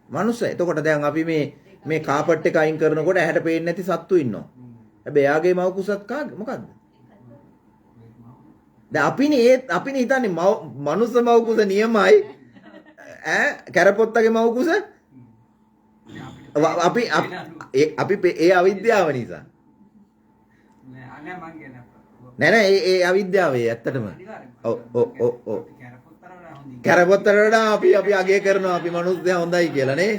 මනුස්ස. එතකොට දැන් අපි මේ කාපට් එක අයින් කරනකොට ඇහැට පේන්නේ නැති සත්තු ඉන්නවා. හැබැයි එයාගේ මව් කුසත් මොකද්ද? දැන් අපිනේ හිතන්නේ මනුස්ස මව් කුස නියමයි. කැරපොත්තගේ මව් කුස අපි ඒ අවිද්‍යාව නිසා. නෑ ඒ අවිද්‍යාවේ ඇත්තටම. ඔව්. කැරපොත්තට වඩා අපි අගය කරනවා අපි මනුස්සයා හොඳයි කියලා නේ.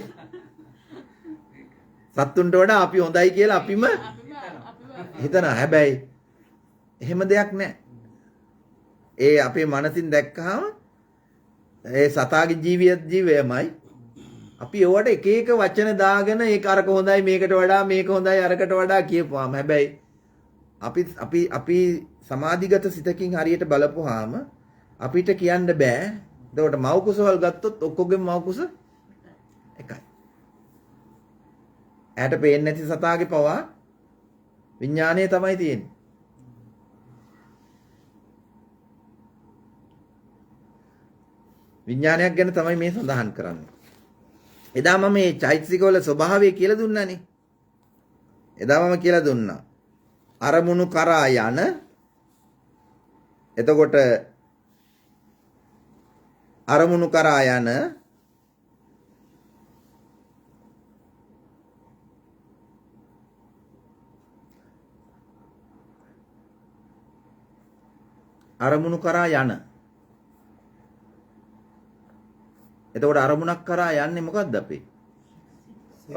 සත්තුන්ට වඩා අපි හොඳයි කියලා අපිම හිතනවා. හැබැයි එහෙම දෙයක් නෑ. ඒ අපේ මනසින් දැක්කහම ඒ සතාගේ ජීවයමයි. අපි ඒවට එක එක වචන දාගෙන ඒක අරක හොඳයි මේකට වඩා මේක හොඳයි අරකට වඩා කියපුවාම හැබැයි අපි සමාධිගත සිතකින් හරියට බලපුවාම අපිට කියන්න බෑ. එතකොට මව් කුසවල් ගත්තොත් ඔක්කොගෙම මව් කුස එකයි. ඇහැට පේන්නේ නැති සතාගේ පවා විඥානය තමයි තියෙන්නේ. විඥානයක් ගැන තමයි මේ සඳහන් කරන්නේ. එදා මම මේ චෛතසිකවල ස්වභාවය කියලා දුන්නානේ. එදා මම කියලා දුන්නා. අරමුණු කරා යන එතකොට අරමුණු කරා යන අරමුණු කරා යන එතකොට අරමුණක් කරා යන්නේ මොකද්ද අපි?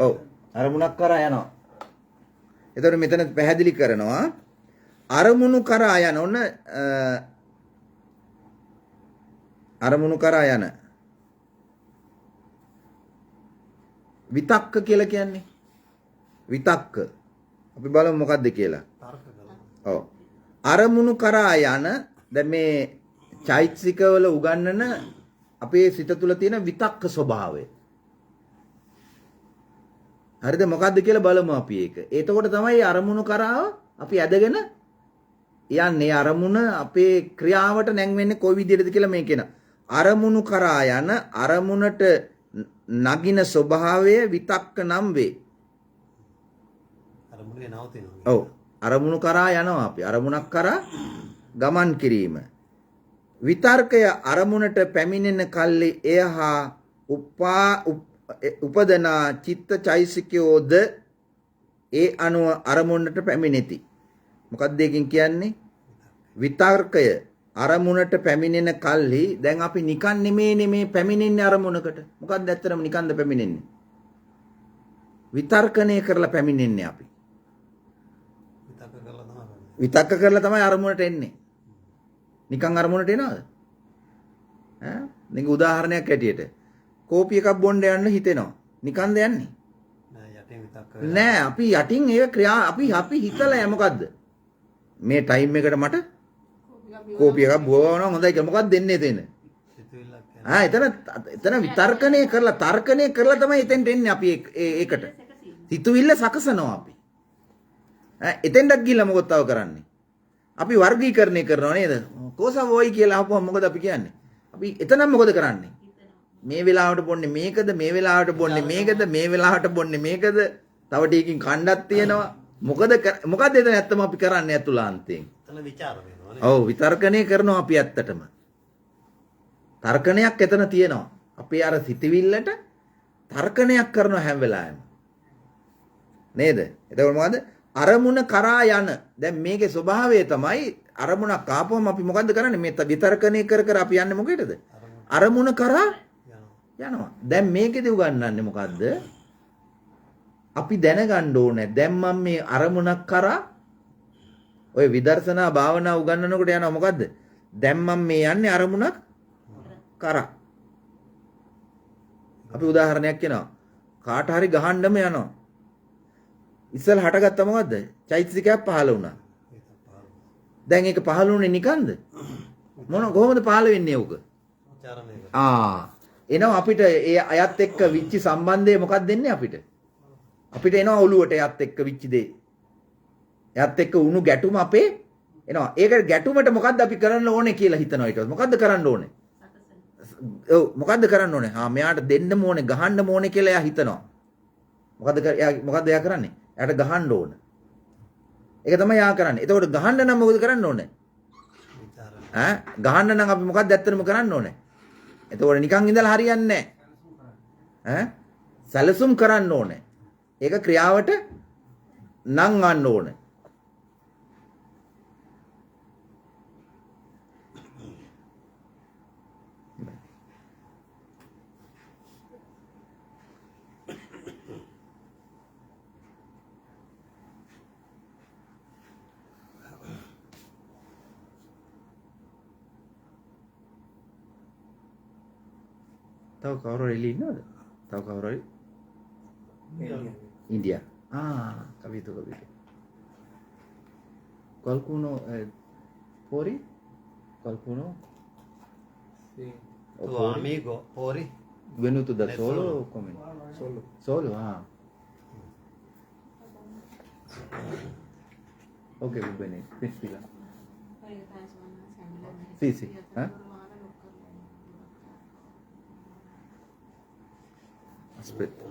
ඔව් අරමුණක් කරා යනවා. එතකොට මෙතන පැහැදිලි කරනවා අරමුණු කරා යන ඔන්න අරමුණු කරා යන විතක්ක කියලා කියන්නේ විතක්ක අපි බලමු මොකද්ද කියලා. ඔව් අරමුණු කරා යන දැන් මේ චෛතසිකවල උගන්වන අපේ සිත තුළ තියෙන විතක්ක ස්වභාවය. හරිද මොකද්ද කියලා බලමු අපි ඒක. එතකොට තමයි අරමුණු කරාව අපි ඇදගෙන යන්නේ අරමුණ අපේ ක්‍රියාවට නැංවෙන්නේ කොයි විදිහටද කියලා මේ කියන. අරමුණු කරා යන අරමුණට නගින ස්වභාවය විතක්ක නම් වේ. අරමුණේ නවතිනවා. ඔව් අරමුණු කරා යනවා අපි. අරමුණක් කරා ගමන් කිරීම. විතර්කය අරමුණට පැමිණෙන කල්ලි එය හා උපදනා චිත්ත චෛසිකයෝද ඒ අනුව අරමුණට පැමිණෙති. මොකක්ද ඒකින් කියන්නේ? විතර්කය අරමුණට පැමිණෙන කල්හි දැන් අපි නිකන් නෙමේ පැමිණෙන්නේ අරමුණකට. මොකක්ද ඇත්තටම නිකන්ද පැමිණෙන්නේ? විතර්කණය කරලා පැමිණෙන්නේ අපි. විතක්ක කරලා තමයි අරමුණට එන්නේ. නිකන් අරමුණට එනවද? දැන් උදාහරණයක් ඇටියට කෝපි එකක් බොන්න යන්න හිතෙනවා. නිකන්ද යන්නේ? නෑ අපි යටින් ඒක ක්‍රියා අපි හිතලා මොකද්ද? මේ ටයිම් එකට මට කෝපි එකක් බොවනවා හොඳයි කියලා මොකක්ද දෙන්නේ එතන? එතන විතර්කණය කරලා තර්කණය කරලා තමයි එතෙන්ට එන්නේ අපි ඒකට. සිතුවිල්ල සකසනවා අපි. එතෙන්ටත් ගිහිල්ලා මොකද තව කරන්නේ? අපි වර්ගීකරණය කරනවා නේද? කොසම වොයි කියලා අහපුවම මොකද අපි කියන්නේ? අපි එතනම මොකද කරන්නේ? මේ වෙලාවට බොන්නේ මේකද? මේ වෙලාවට බොන්නේ මේකද? මේ වෙලාවට බොන්නේ මේකද? තව ටිකකින් කණ්ඩක් තියෙනවා. මොකද එතන ඇත්තම අපි කරන්නේ අතුලාන්තයෙන්? එතන ਵਿਚාර වෙනවා නේ. ඔව් විතර්කණය කරනවා අපි ඇත්තටම. තර්කණයක් එතන තියෙනවා. අපි අර සිතවිල්ලට තර්කණයක් කරනවා හැම වෙලාවෙම. නේද? එතකොට මොකද? අරමුණ කරා යන. දැන් මේකේ ස්වභාවය තමයි අරමුණක් ආපුවම අපි මොකද්ද කරන්නේ? මේ විතර්කණය කර අපි යන්නේ මොකේද? අරමුණ කරා යනවා. දැන් මේකේදී උගන්වන්නේ මොකද්ද? අපි දැනගන්න ඕනේ. දැන් මම මේ අරමුණක් කරා ඔය විදර්ශනා භාවනා උගන්වනකොට යනවා මොකද්ද? දැන් මම මේ යන්නේ අරමුණක් කරා. අපි උදාහරණයක් කියනවා. කාට හරි ගහන්නම යනවා. ඉස්සෙල් හටගත්ත මොකද්ද? චෛතසිකයක් පහළ වුණා. දැන් ඒක පහළ වුණේ නිකන්ද? කොහොමද පහළ වෙන්නේ උක? එනවා අපිට ඒ අයත් එක්ක විච්චි සම්බන්ධය මොකක්ද දෙන්නේ අපිට? අපිට එනවා ඔළුවට එයත් එක්ක විච්චි දේ. එයත් එක්ක වුණු ගැටුම අපේ එනවා. ඒක ගැටුමට මොකද්ද අපි කරන්න ඕනේ කියලා හිතනවා ඊට පස්සේ. මොකද්ද කරන්න ඕනේ? ඔව් මොකද්ද කරන්න ඕනේ? මෙයාට දෙන්න ඕනේ, ගහන්න ඕනේ කියලා එයා හිතනවා. මොකද්ද එයා කරන්නේ? එයාට ගහන්න ඕන. ඒක තමයි එයා කරන්නේ. එතකොට ගහන්න නම් මොකද කරන්න ඕනේ? ගහන්න නම් අපි මොකක්ද ඇත්තටම කරන්න ඕනේ? එතකොට නිකන් ඉඳලා හරියන්නේ නැහැ. සැලසුම් කරන්න ඕනේ. ඒක ක්‍රියාවට නම් ගන්න ඕනේ. තව කවුරු හරි ඉන්නවද? තව කවුරු හරි? India. Capito. Qualcuno fuori? Qualcuno? Sì. tuo amico fuori? Venuto da Da solo solo. o come? Solo. Solo? Ok, va bene. Respira. Sì, sì. Aspetta.